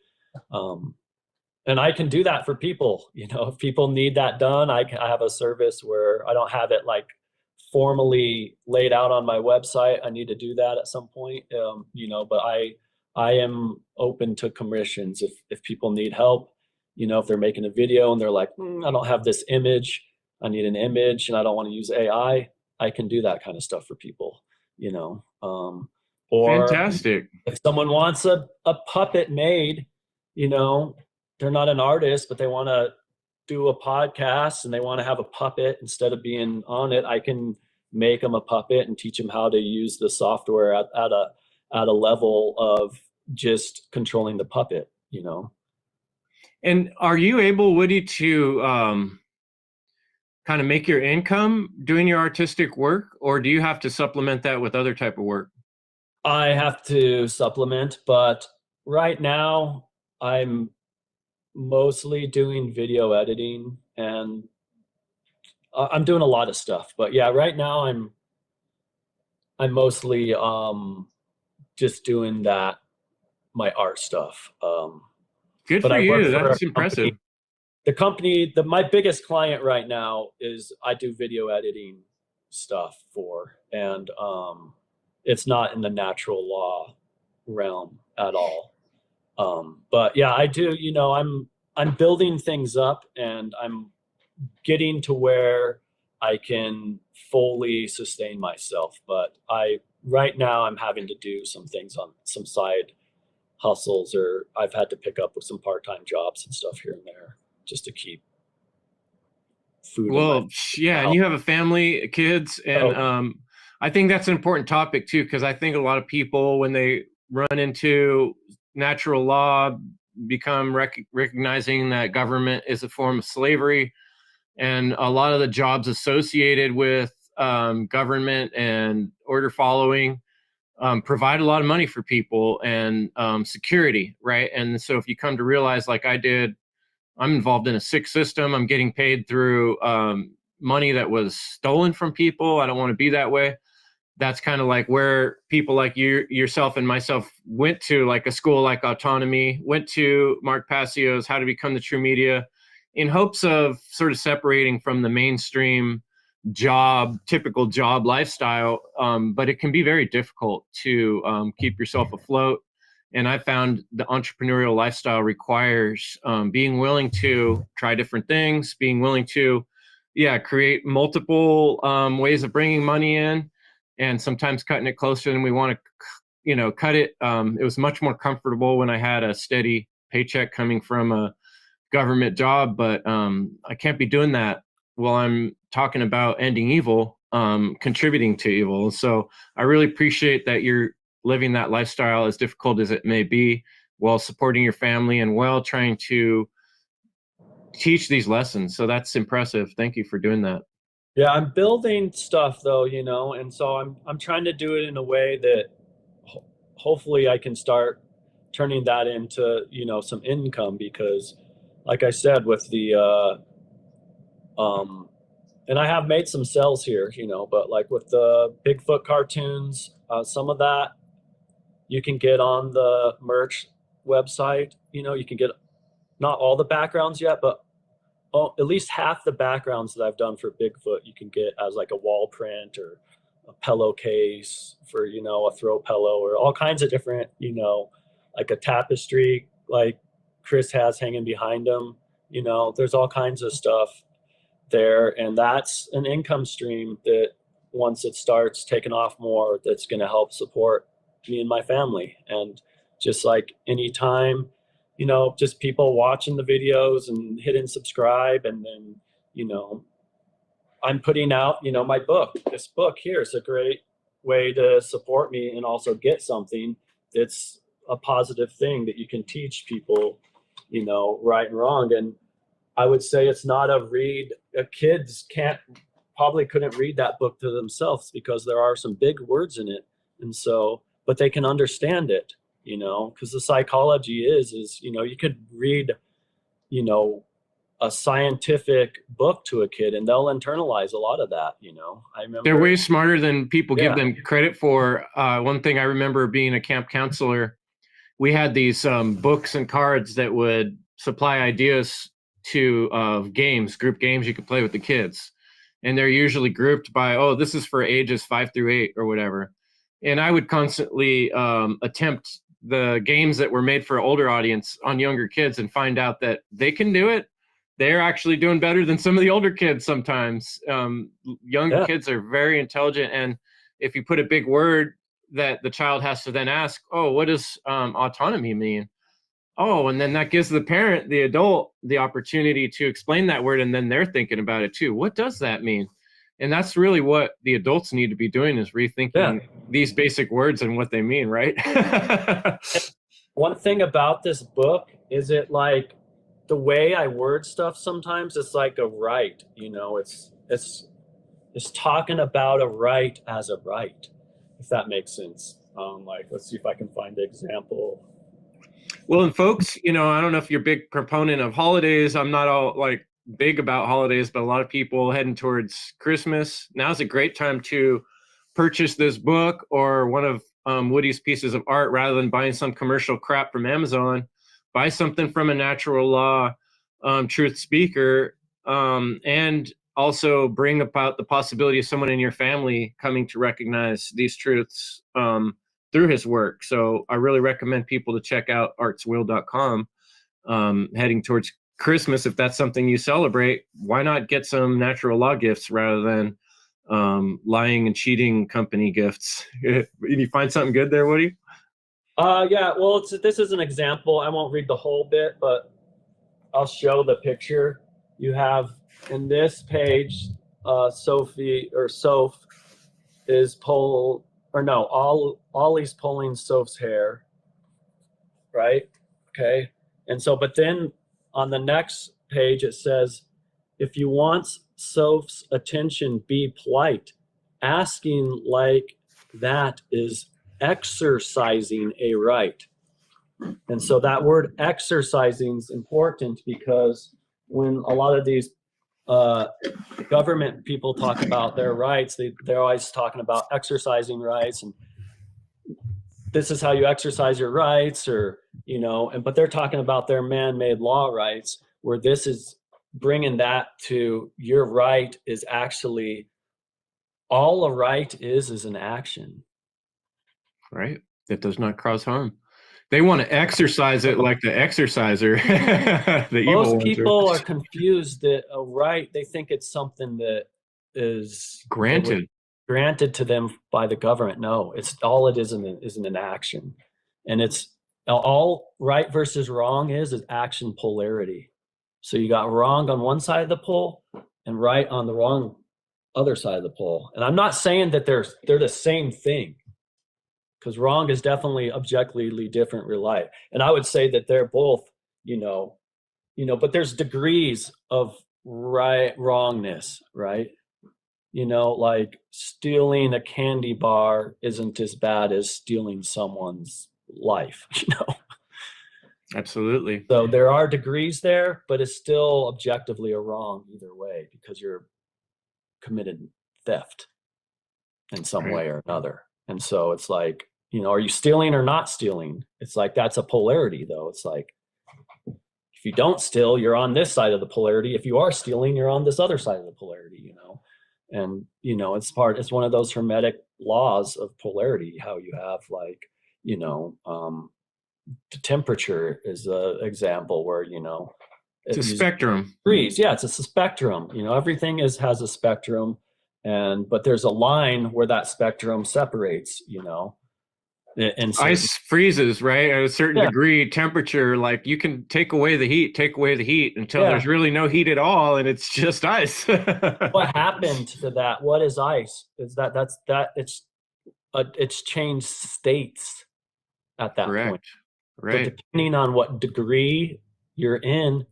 and I can do that for people. If people need that done, I have a service where I don't have it like formally laid out on my website. I need to do that at some point. But I am open to commissions if people need help. If they're making a video and they're like, I don't have this image, I need an image, and I don't want to use AI. I can do that kind of stuff for people. Or Fantastic. if someone wants a puppet made, they're not an artist, but they want to do a podcast and they want to have a puppet instead of being on it, I can make them a puppet and teach them how to use the software at a level of just controlling the puppet. And are you able, Woody, to kind of make your income doing your artistic work, or do you have to supplement that with other type of work? I have to supplement, but right now I'm mostly doing video editing, and I'm doing a lot of stuff. But yeah, right now I'm mostly just doing that, my art stuff. Good for you. That's impressive. My biggest client right now is I do video editing stuff for, and it's not in the natural law realm at all. But yeah, I do, I'm building things up, and I'm getting to where I can fully sustain myself. But right now I'm having to do some things on some side hustles, or I've had to pick up with some part-time jobs and stuff here and there just to keep food. Well, yeah, and you have a family, kids, and I think that's an important topic too, because I think a lot of people, when they run into natural law, become recognizing that government is a form of slavery, and a lot of the jobs associated with government and order following provide a lot of money for people and security, right? And so if you come to realize, like I did, I'm involved in a sick system. I'm getting paid through money that was stolen from people. I don't want to be that way. That's kind of like where people like yourself and myself went to, like a school like Autonomy, went to Mark Passio's How to Become the True Media, in hopes of sort of separating from the mainstream typical job lifestyle. But it can be very difficult to keep yourself afloat. And I found the entrepreneurial lifestyle requires being willing to try different things, being willing to, create multiple ways of bringing money in, and sometimes cutting it closer than we want to, cut it. It was much more comfortable when I had a steady paycheck coming from a government job, but I can't be doing that while I'm talking about ending evil, contributing to evil. So I really appreciate that you're living that lifestyle, as difficult as it may be, while supporting your family and while trying to teach these lessons. So that's impressive. Thank you for doing that. Yeah, I'm building stuff though, and so I'm trying to do it in a way that hopefully I can start turning that into, some income, because like I said, with the and I have made some sales here, but like with the Bigfoot cartoons, some of that you can get on the merch website. You can get not all the backgrounds yet, but at least half the backgrounds that I've done for Bigfoot you can get as like a wall print or a pillowcase for, a throw pillow, or all kinds of different, like a tapestry like Chris has hanging behind him. There's all kinds of stuff there, and that's an income stream that once it starts taking off more, that's going to help support me and my family. And just like anytime, just people watching the videos and hitting subscribe, and then, I'm putting out, my book. This book here is a great way to support me and also get something that's a positive thing that you can teach people, right and wrong. And I would say it's not a read. Kids probably couldn't read that book to themselves, because there are some big words in it. And so, but they can understand it, because the psychology is, you could read, a scientific book to a kid and they'll internalize a lot of that. I remember they're way smarter than people give them credit for. One thing I remember being a camp counselor, we had these books and cards that would supply ideas to games, group games you can play with the kids, and they're usually grouped by, oh, this is for ages 5 through 8 or whatever. And I would constantly attempt the games that were made for an older audience on younger kids and find out that they can do it. They're actually doing better than some of the older kids sometimes. Young kids are very intelligent, and if you put a big word that the child has to then ask, oh, what does autonomy mean? Oh, and then that gives the parent, the adult, the opportunity to explain that word, and then they're thinking about it too. What does that mean? And that's really what the adults need to be doing, is rethinking these basic words and what they mean, right? One thing about this book is it, like, the way I word stuff sometimes, it's like a right, you know, it's talking about a right as a right, if that makes sense. Like, let's see if I can find the example. Well, and folks, you know, I don't know if you're a big proponent of holidays. I'm not all like big about holidays, but a lot of people heading towards Christmas. Now's a great time to purchase this book or one of Woody's pieces of art, rather than buying some commercial crap from Amazon. Buy something from a natural law truth speaker, and also bring about the possibility of someone in your family coming to recognize these truths through his work. So I really recommend people to check out artswill.com heading towards Christmas. If that's something you celebrate, why not get some natural law gifts rather than lying and cheating company gifts? Did you find something good there, Woody? Yeah, well, this is an example. I won't read the whole bit, but I'll show the picture. You have in this page, Sophie or Soph is Ollie's pulling Soph's hair, right? Okay. And so, but then on the next page, it says, if you want Soph's attention, be polite. Asking like that is exercising a right. And so that word exercising is important, because when a lot of these government people talk about their rights, they're always talking about exercising rights, and this is how you exercise your rights, or, you know, but they're talking about their man-made law rights, where this is bringing that to your right is actually all a right is an action. Right. That does not cause harm. They want to exercise it like the exerciser. Most people are confused that a right, they think it's something that is granted to them by the government. No, it's all it is an action. And it's all right versus wrong is action polarity. So you got wrong on one side of the pole and right on the wrong other side of the pole. And I'm not saying that they're the same thing, because wrong is definitely objectively different real life. And I would say that they're both, you know, but there's degrees of wrongness, right? You know, like stealing a candy bar isn't as bad as stealing someone's life, you know? Absolutely. So there are degrees there, but it's still objectively a wrong either way, because you're committed theft in some way or another. And so it's like, you know, are you stealing or not stealing? It's like, that's a polarity though. It's like, if you don't steal, you're on this side of the polarity. If you are stealing, you're on this other side of the polarity, you know? And, you know, it's one of those hermetic laws of polarity, how you have, like, you know, the temperature is an example where, you know, it's a spectrum. Degrees. Yeah, it's a spectrum. You know, everything has a spectrum, but there's a line where that spectrum separates, you know. And so, ice freezes, right? At a certain degree, temperature, like you can take away the heat until there's really no heat at all, and it's just ice. What happened to that? What is ice? Is it's changed states at that point. Right. But depending on what degree you're in,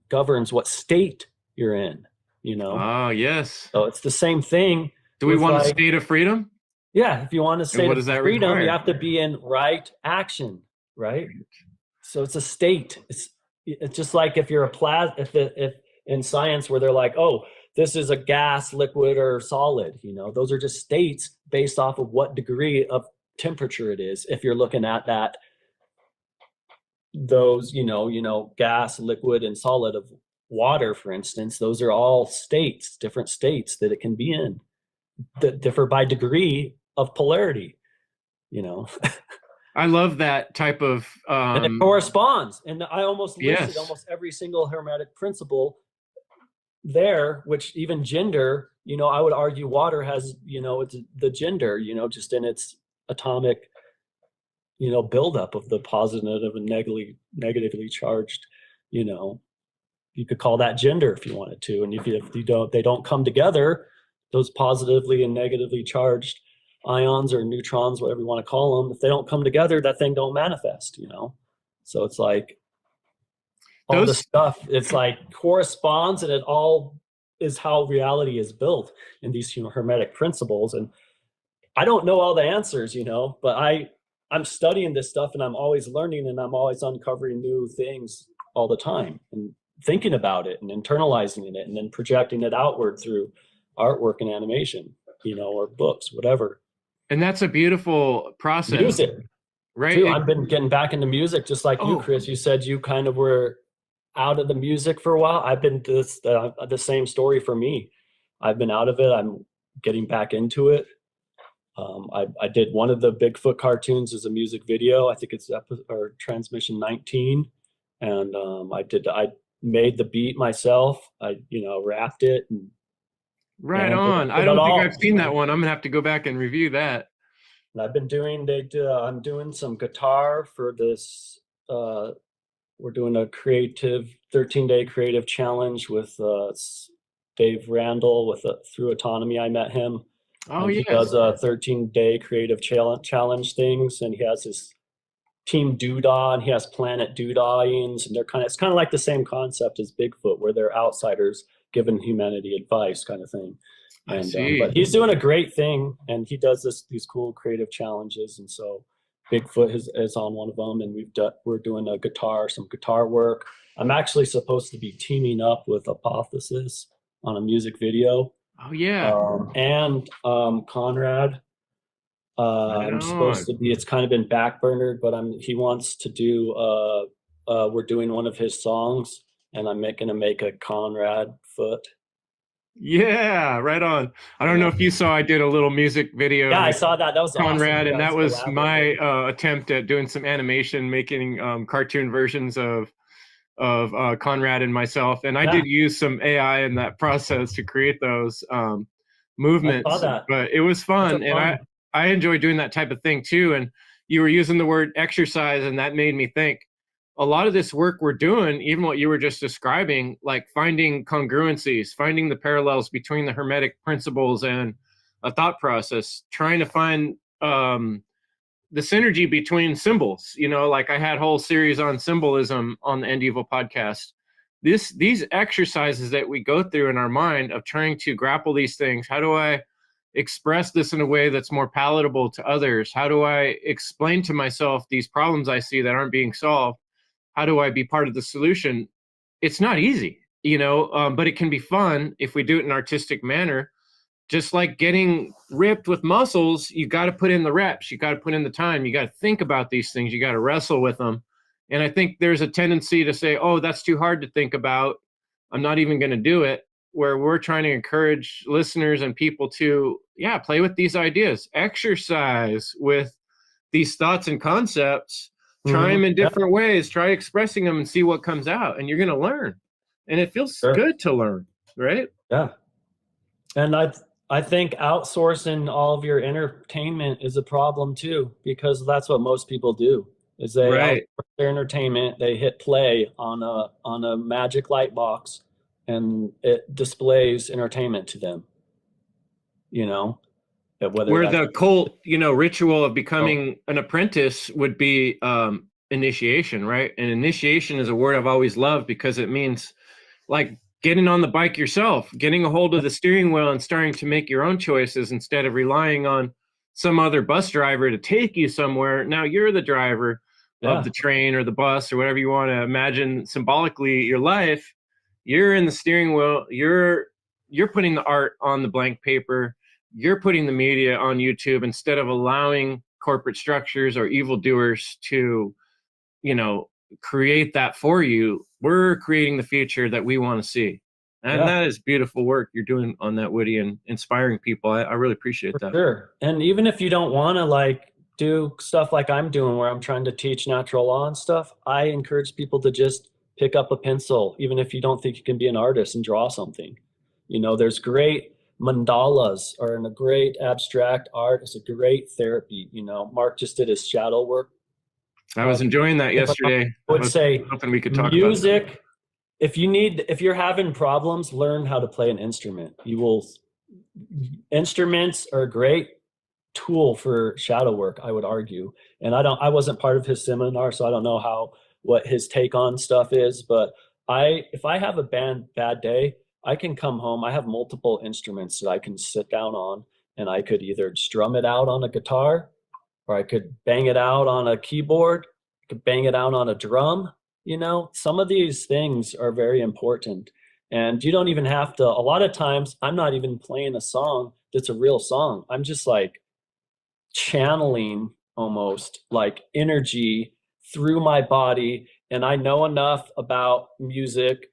governs what state you're in, you know? Oh, yes. So it's the same thing. Do we want a state of freedom? Yeah, if you want to state of freedom, require? You have to be in right action, right? So it's a state. It's just like if you're if in science where they're like, oh, this is a gas, liquid, or solid, you know, those are just states based off of what degree of temperature it is. If you're looking at that those, gas, liquid, and solid of water, for instance, those are all states, different states that it can be in that differ by degree of polarity, you know. I love that type of And it corresponds. And I almost listed yes. almost every single Hermetic principle there, which even gender, I would argue water has, it's the gender, just in its atomic, buildup of the positive and negatively charged, you could call that gender if you wanted to. And if they don't come together, those positively and negatively charged ions or neutrons, whatever you want to call them, if they don't come together, that thing don't manifest, So it's like all the stuff, it's like corresponds, and it all is how reality is built in these Hermetic principles. And I don't know all the answers, but I'm studying this stuff, and I'm always learning, and I'm always uncovering new things all the time, and thinking about it and internalizing it, and then projecting it outward through artwork and animation, or books, whatever. And that's a beautiful process. Music, right? Too. I've been getting back into music, just like you, Chris. You said you kind of were out of the music for a while. I've been the same story for me. I've been out of it. I'm getting back into it. I did one of the Bigfoot cartoons as a music video. I think it's transmission 19, and I made the beat myself. I rapped it. And, right on. I don't think I've seen that one. I'm gonna have to go back and review that. And I've been doing. I'm doing some guitar for this. We're doing a 13-day creative challenge with Dave Randall through Autonomy. I met him. Oh, yeah. He does a 13-day creative challenge things, and he has his Team Doodah, and he has Planet Doodahings, and it's kind of like the same concept as Bigfoot, where they're outsiders giving humanity advice, kind of thing. And but he's doing a great thing, and he does these cool creative challenges, and so Bigfoot is on one of them, and we're doing some guitar work. I'm actually supposed to be teaming up with Hypothesis on a music video. Oh yeah. And Conrad. I'm supposed to be. It's kind of been backburnered, but he wants to do. We're doing one of his songs, and I'm gonna make a Conrad foot. Yeah, right on. I don't know if you saw, I did a little music video. Yeah, I saw that. That was Conrad, awesome. And that was my attempt at doing some animation, making cartoon versions of Conrad and myself. And I did use some AI in that process to create those movements. I saw that. But it was fun, and I enjoy doing that type of thing too. And you were using the word exercise, and that made me think. A lot of this work we're doing, even what you were just describing, like finding congruencies, finding the parallels between the Hermetic principles and a thought process, trying to find the synergy between symbols. Like I had a whole series on symbolism on the End Evil podcast. These exercises that we go through in our mind of trying to grapple these things. How do I express this in a way that's more palatable to others? How do I explain to myself these problems I see that aren't being solved? How do I be part of the solution? It's not easy, but it can be fun if we do it in an artistic manner. Just like getting ripped with muscles, you got to put in the reps, you got to put in the time, you got to think about these things, you got to wrestle with them. And I think there's a tendency to say, oh, that's too hard to think about, I'm not even going to do it, where we're trying to encourage listeners and people to, play with these ideas, exercise with these thoughts and concepts. Try them in different ways. Try expressing them and see what comes out. And you're going to learn. And it feels good to learn, right? Yeah. And I think outsourcing all of your entertainment is a problem too, because that's what most people do. Is they outsource their entertainment, they hit play on a magic light box, and it displays entertainment to them. Where the cult, ritual of becoming an apprentice would be initiation, right? And initiation is a word I've always loved because it means like getting on the bike yourself, getting a hold of the steering wheel and starting to make your own choices instead of relying on some other bus driver to take you somewhere. Now you're the driver of the train or the bus or whatever you want to imagine symbolically your life. You're in the steering wheel. You're putting the art on the blank paper. You're putting the media on YouTube instead of allowing corporate structures or evildoers to, create that for you. We're creating the future that we want to see. And that is beautiful work you're doing on that, Woody, and inspiring people. I really appreciate that. Sure. And even if you don't want to like do stuff like I'm doing, where I'm trying to teach natural law and stuff, I encourage people to just pick up a pencil, even if you don't think you can be an artist, and draw something. You know, there's great mandalas or in a great abstract art. It's a great therapy. You know, Mark just did his shadow work. I was enjoying that yesterday. I would say something we could talk music. about. If you're having problems, learn how to play an instrument. Instruments are a great tool for shadow work, I would argue. And I wasn't part of his seminar, so I don't know what his take on stuff is, but if I have a bad day, I can come home. I have multiple instruments that I can sit down on, and I could either strum it out on a guitar, or I could bang it out on a keyboard, I could bang it out on a drum. You know, some of these things are very important. And you don't even have to, a lot of times, I'm not even playing a song that's a real song. I'm just like channeling almost like energy through my body. And I know enough about music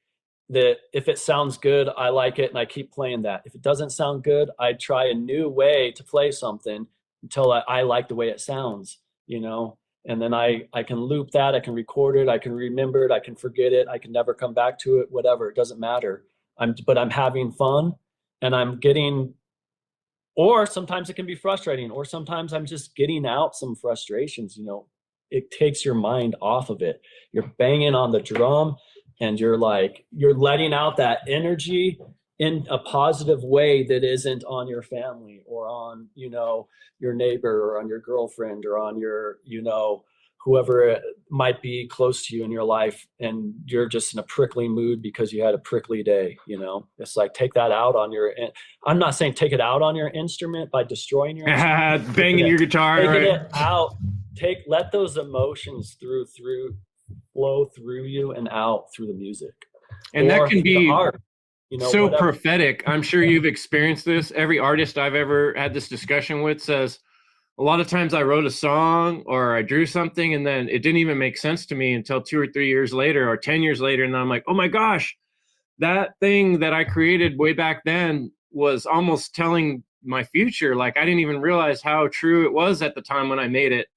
that if it sounds good, I like it and I keep playing that. If it doesn't sound good, I try a new way to play something until I like the way it sounds, you know? And then I can loop that, I can record it, I can remember it, I can forget it, I can never come back to it, whatever, it doesn't matter. But I'm having fun, and I'm getting, or sometimes it can be frustrating, or sometimes I'm just getting out some frustrations, you know. It takes your mind off of it. You're banging on the drum, and you're letting out that energy in a positive way that isn't on your family or on, you know, your neighbor or on your girlfriend or on your, you know, whoever might be close to you in your life, and you're just in a prickly mood because you had a prickly day. You know, it's like, take that out on your, I'm not saying take it out on your instrument by destroying your instrument, banging your guitar, taking right? it out, let those emotions flow through you and out through the music. And that can be art. You know, so prophetic. I'm sure you've experienced this. Every artist I've ever had this discussion with says, a lot of times I wrote a song or I drew something, and then it didn't even make sense to me until 2 or 3 years later or 10 years later. And I'm like, oh my gosh, that thing that I created way back then was almost telling my future. Like, I didn't even realize how true it was at the time when I made it.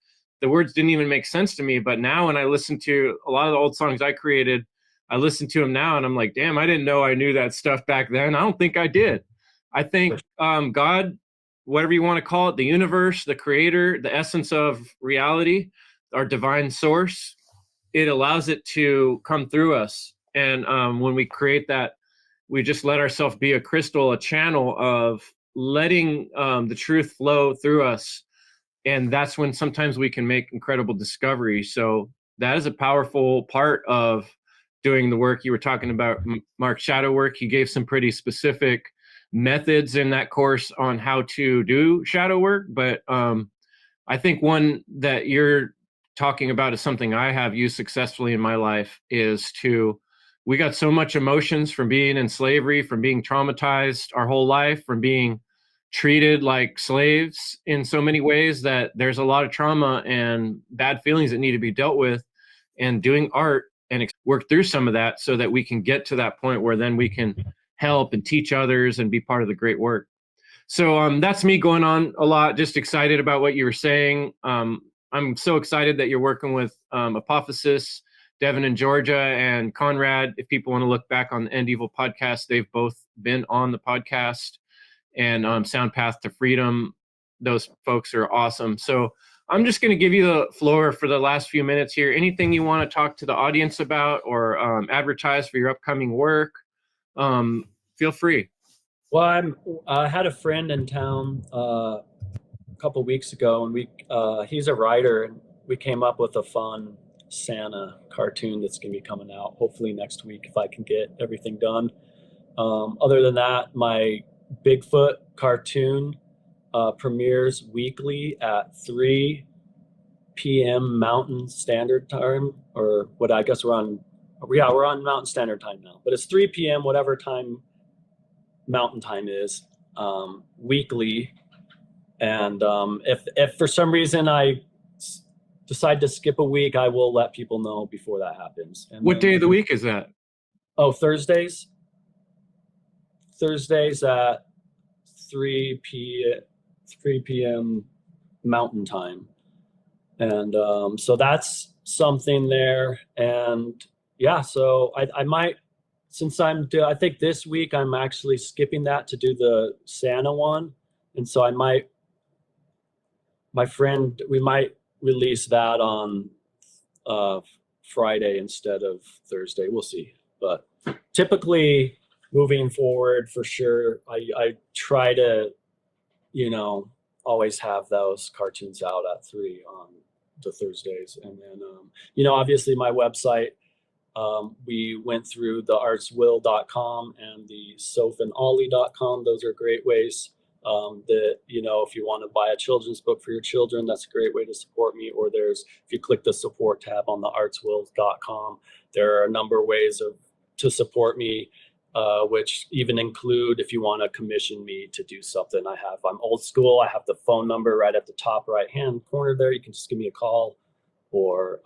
The words didn't even make sense to me. But now when I listen to a lot of the old songs I created, I listen to them now and I'm like, damn, I didn't know I knew that stuff back then. I don't think I did. I think God, whatever you want to call it, the universe, the creator, the essence of reality, our divine source, it allows it to come through us. And when we create that, we just let ourselves be a crystal, a channel of letting the truth flow through us. And that's when sometimes we can make incredible discoveries. So that is a powerful part of doing the work you were talking about, Mark, shadow work. He gave some pretty specific methods in that course on how to do shadow work. But I think one that you're talking about is something I have used successfully in my life we got so much emotions from being in slavery, from being traumatized our whole life, from being treated like slaves in so many ways, that there's a lot of trauma and bad feelings that need to be dealt with, and doing art and work through some of that so that we can get to that point where then we can help and teach others and be part of the great work. So that's me going on a lot, just excited about what you were saying. I'm so excited that you're working with Apophysis, Devin in Georgia, and Conrad. If people want to look back on the End Evil podcast, they've both been on the podcast, and Sound Path to Freedom. Those folks are awesome. So I'm just going to give you the floor for the last few minutes here. Anything you want to talk to the audience about or advertise for your upcoming work, feel free. Well, I had a friend in town a couple weeks ago, and he's a writer, and we came up with a fun Santa cartoon that's going to be coming out hopefully next week if I can get everything done. Other than that, my Bigfoot cartoon premieres weekly at 3 p.m. Mountain Standard Time, or what I guess we're on Mountain Standard Time now, but it's 3 p.m. whatever time Mountain Time is, weekly. And if for some reason I decide to skip a week, I will let people know before that happens. And What day of the week is that? Oh, Thursdays. Thursdays at 3 p.m. Mountain Time. And so that's something there. And yeah, so I might, since I think this week I'm actually skipping that to do the Santa one. And so we might release that on Friday instead of Thursday. We'll see. But typically moving forward, for sure, I try to, always have those cartoons out at 3 on the Thursdays. And then, obviously my website, we went through the artswill.com and the sophanollie.com. Those are great ways that, if you want to buy a children's book for your children, that's a great way to support me. Or if you click the support tab on the artswill.com, there are a number of ways to support me, which even include if you want to commission me to do something. I'm old school. I have the phone number right at the top right-hand corner there. You can just give me a call, or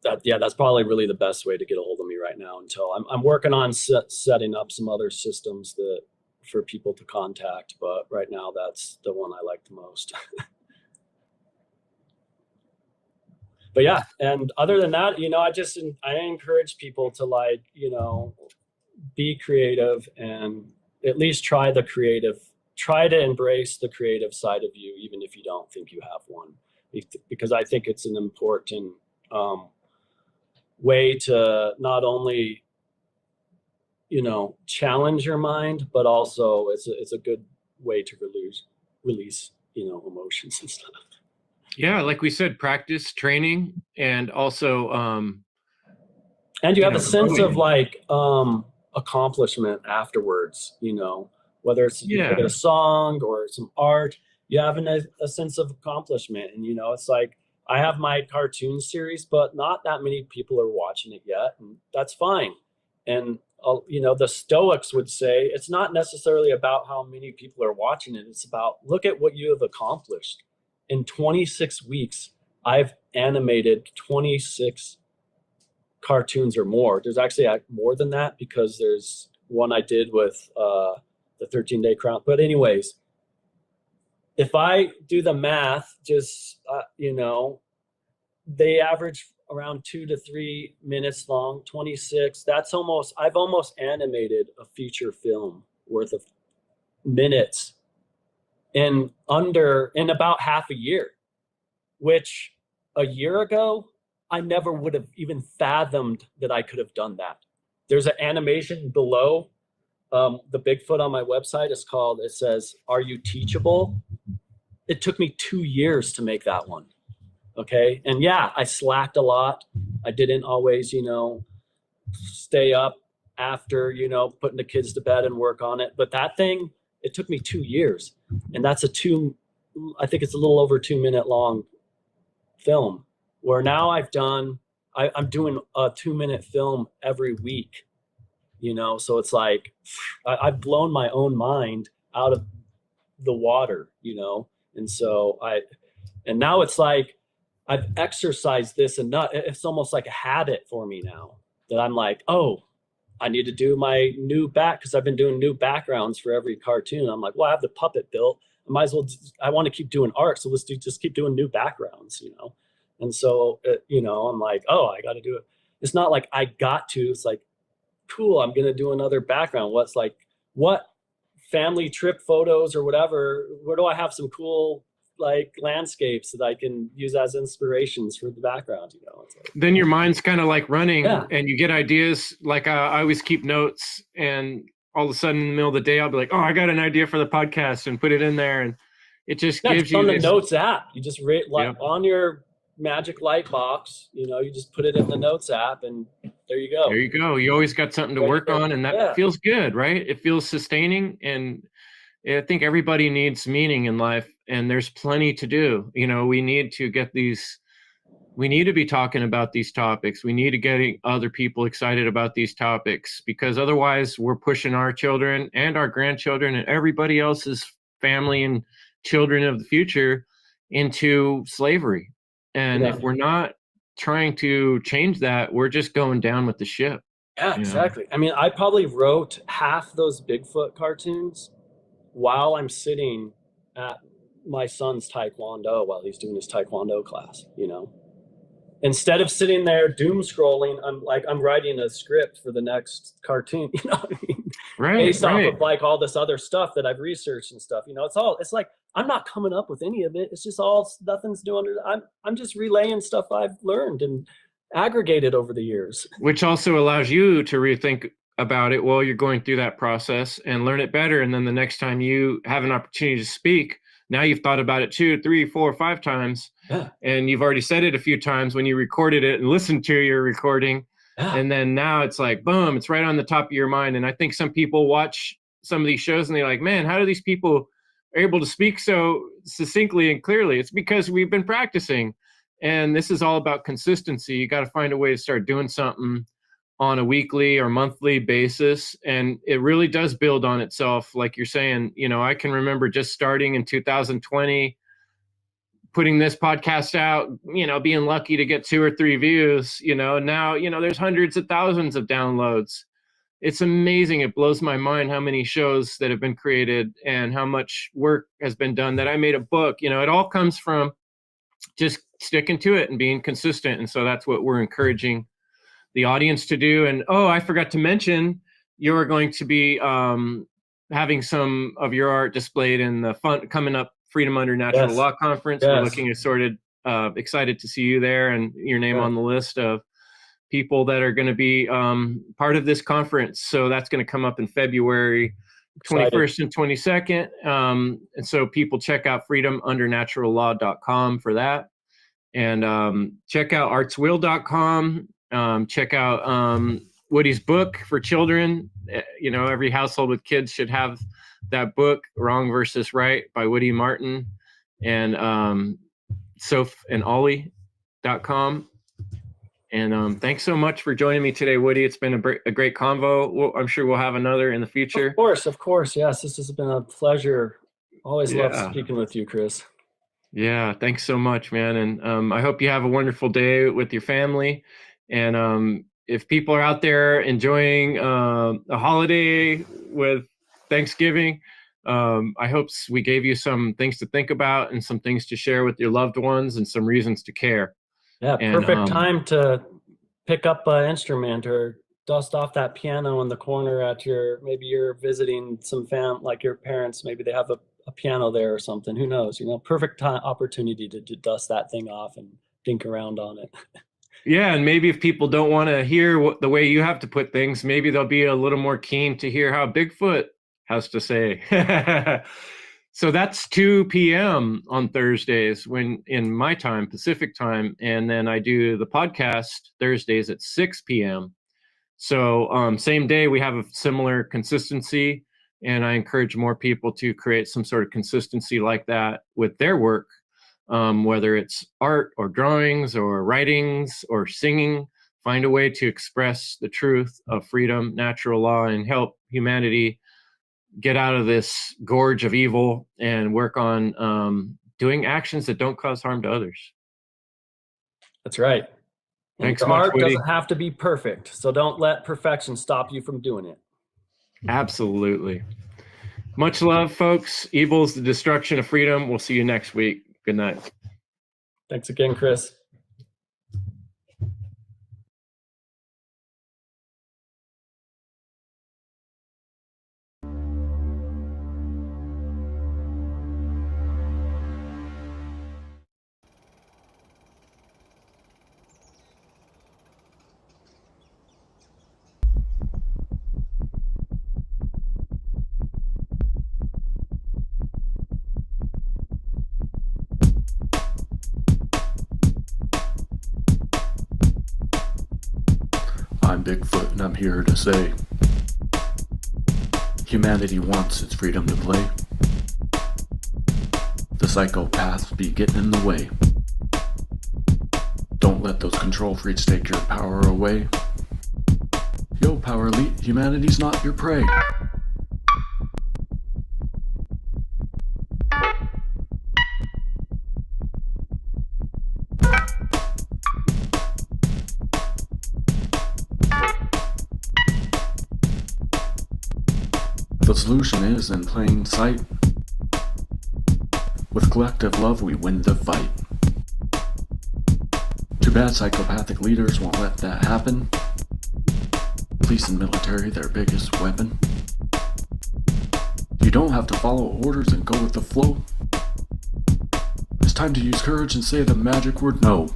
that's probably really the best way to get a hold of me right now, until I'm working on setting up some other systems for people to contact. But right now, that's the one I like the most. But yeah, and other than that, I encourage people to be creative, and at least try to embrace the creative side of you, even if you don't think you have one, because I think it's an important way to not only challenge your mind, but also it's a good way to release emotions and stuff. Yeah, like we said, practice, training, and also and you have a sense of accomplishment afterwards, whether it's you get a song or some art, you have a sense of accomplishment. And it's like, I have my cartoon series, but not that many people are watching it yet, and that's fine. And the Stoics would say it's not necessarily about how many people are watching it. It's about, look at what you have accomplished. In 26 weeks, I've animated 26 cartoons or more. There's actually more than that, because there's one I did with the 13-Day Crown. But anyways, if I do the math, just, they average around 2 to 3 minutes long, 26. I've almost animated a feature film worth of minutes in about half a year, which a year ago, I never would have even fathomed that I could have done that. There's an animation below the Bigfoot on my website. It says, "Are you teachable?" It took me 2 years to make that one. Okay. And yeah, I slacked a lot. I didn't always, stay up after, putting the kids to bed and work on it. But that thing, it took me 2 years. And that's I think it's a little over 2 minute long film, where now I'm doing a 2 minute film every week, so it's like, I've blown my own mind out of the water, and so and now it's like, I've exercised this enough. It's almost like a habit for me now, that I'm like, oh, I need to do my new because I've been doing new backgrounds for every cartoon. I'm like, well, I have the puppet built. I might as well, I want to keep doing art. So let's just keep doing new backgrounds, And so, I'm like, oh, I got to do it. It's not like I got to, it's like, cool, I'm going to do another background. What family trip photos or whatever, where do I have some cool landscapes that I can use as inspirations for the background, Then your mind's kind of like running, and you get ideas. Like I always keep notes, and all of a sudden in the middle of the day, I'll be like, oh, I got an idea for the podcast, and put it in there. And it just gives you on the notes app. You just on your magic light box, you just put it in the notes app, and there you go. There you go. You always got something to work on, and that feels good, right? It feels sustaining. And I think everybody needs meaning in life, and there's plenty to do. We need to we need to be talking about these topics. We need to get other people excited about these topics, because otherwise we're pushing our children and our grandchildren and everybody else's family and children of the future into slavery. And if we're not trying to change that, we're just going down with the ship. Yeah, exactly. I mean, I probably wrote half those Bigfoot cartoons while I'm sitting at my son's taekwondo while he's doing his taekwondo class, instead of sitting there doom scrolling, I'm writing a script for the next cartoon, what I mean? Based off of like all this other stuff that I've researched and stuff, it's like, I'm not coming up with any of it. It's just all nothing's new under. I'm just relaying stuff I've learned and aggregated over the years. Which also allows you to rethink about it while you're going through that process and learn it better. And then the next time you have an opportunity to speak, now you've thought about it 2, 3, 4, 5 times. Yeah. And you've already said it a few times when you recorded it and listened to your recording. Yeah. And then now it's like, boom, it's right on the top of your mind. And I think some people watch some of these shows and they're like, man, how do these people are able to speak so succinctly and clearly? It's because we've been practicing. And this is all about consistency. You got to find a way to start doing something on a weekly or monthly basis. And it really does build on itself. Like you're saying, I can remember just starting in 2020, putting this podcast out, being lucky to get 2 or 3 views, now, there's hundreds of thousands of downloads. It's amazing. It blows my mind how many shows that have been created and how much work has been done, that I made a book. It all comes from just sticking to it and being consistent. And so that's what we're encouraging the audience to do. And I forgot to mention, you're going to be having some of your art displayed in the coming up Freedom Under Natural Law Conference. We're looking assorted, excited to see you there and your name on the list of people that are going to be part of this conference. So that's going to come up in February 21st and 22nd. And so people check out freedomundernaturallaw.com for that. And check out artswill.com. Check out Woody's book for children. Every household with kids should have that book, Wrong versus Right by Woody Martin. And soaphandollie.com. And thanks so much for joining me today, Woody. It's been a great convo. I'm sure we'll have another in the future. Of course. Yes, this has been a pleasure. Always love speaking with you, Chris. Yeah, thanks so much, man. And I hope you have a wonderful day with your family. And if people are out there enjoying a holiday with Thanksgiving, I hope we gave you some things to think about and some things to share with your loved ones and some reasons to care. Yeah, perfect time to pick up an instrument or dust off that piano in the corner maybe you're visiting some like your parents, maybe they have a piano there or something. Who knows? Perfect opportunity to dust that thing off and think around on it. Yeah, and maybe if people don't want to hear the way you have to put things, maybe they'll be a little more keen to hear how Bigfoot has to say. So that's 2 p.m. on Thursdays in my time, Pacific time. And then I do the podcast Thursdays at 6 p.m. So same day, we have a similar consistency. And I encourage more people to create some sort of consistency like that with their work, whether it's art or drawings or writings or singing. Find a way to express the truth of freedom, natural law, and help humanity get out of this gorge of evil and work on doing actions that don't cause harm to others. That's right. Thanks so much, art Woody. doesn't have to be perfect, so don't let perfection stop you from doing it. Absolutely. Much love, folks. Evil is the destruction of freedom. We'll see you next week. Good night. Thanks again, Chris. I'm Bigfoot and I'm here to say humanity wants its freedom to play. The psychopaths be getting in the way. Don't let those control freaks take your power away. Yo, power elite, humanity's not your prey. The solution is in plain sight. With collective love, we win the fight. Too bad psychopathic leaders won't let that happen. Police and military, their biggest weapon. You don't have to follow orders and go with the flow. It's time to use courage and say the magic word no.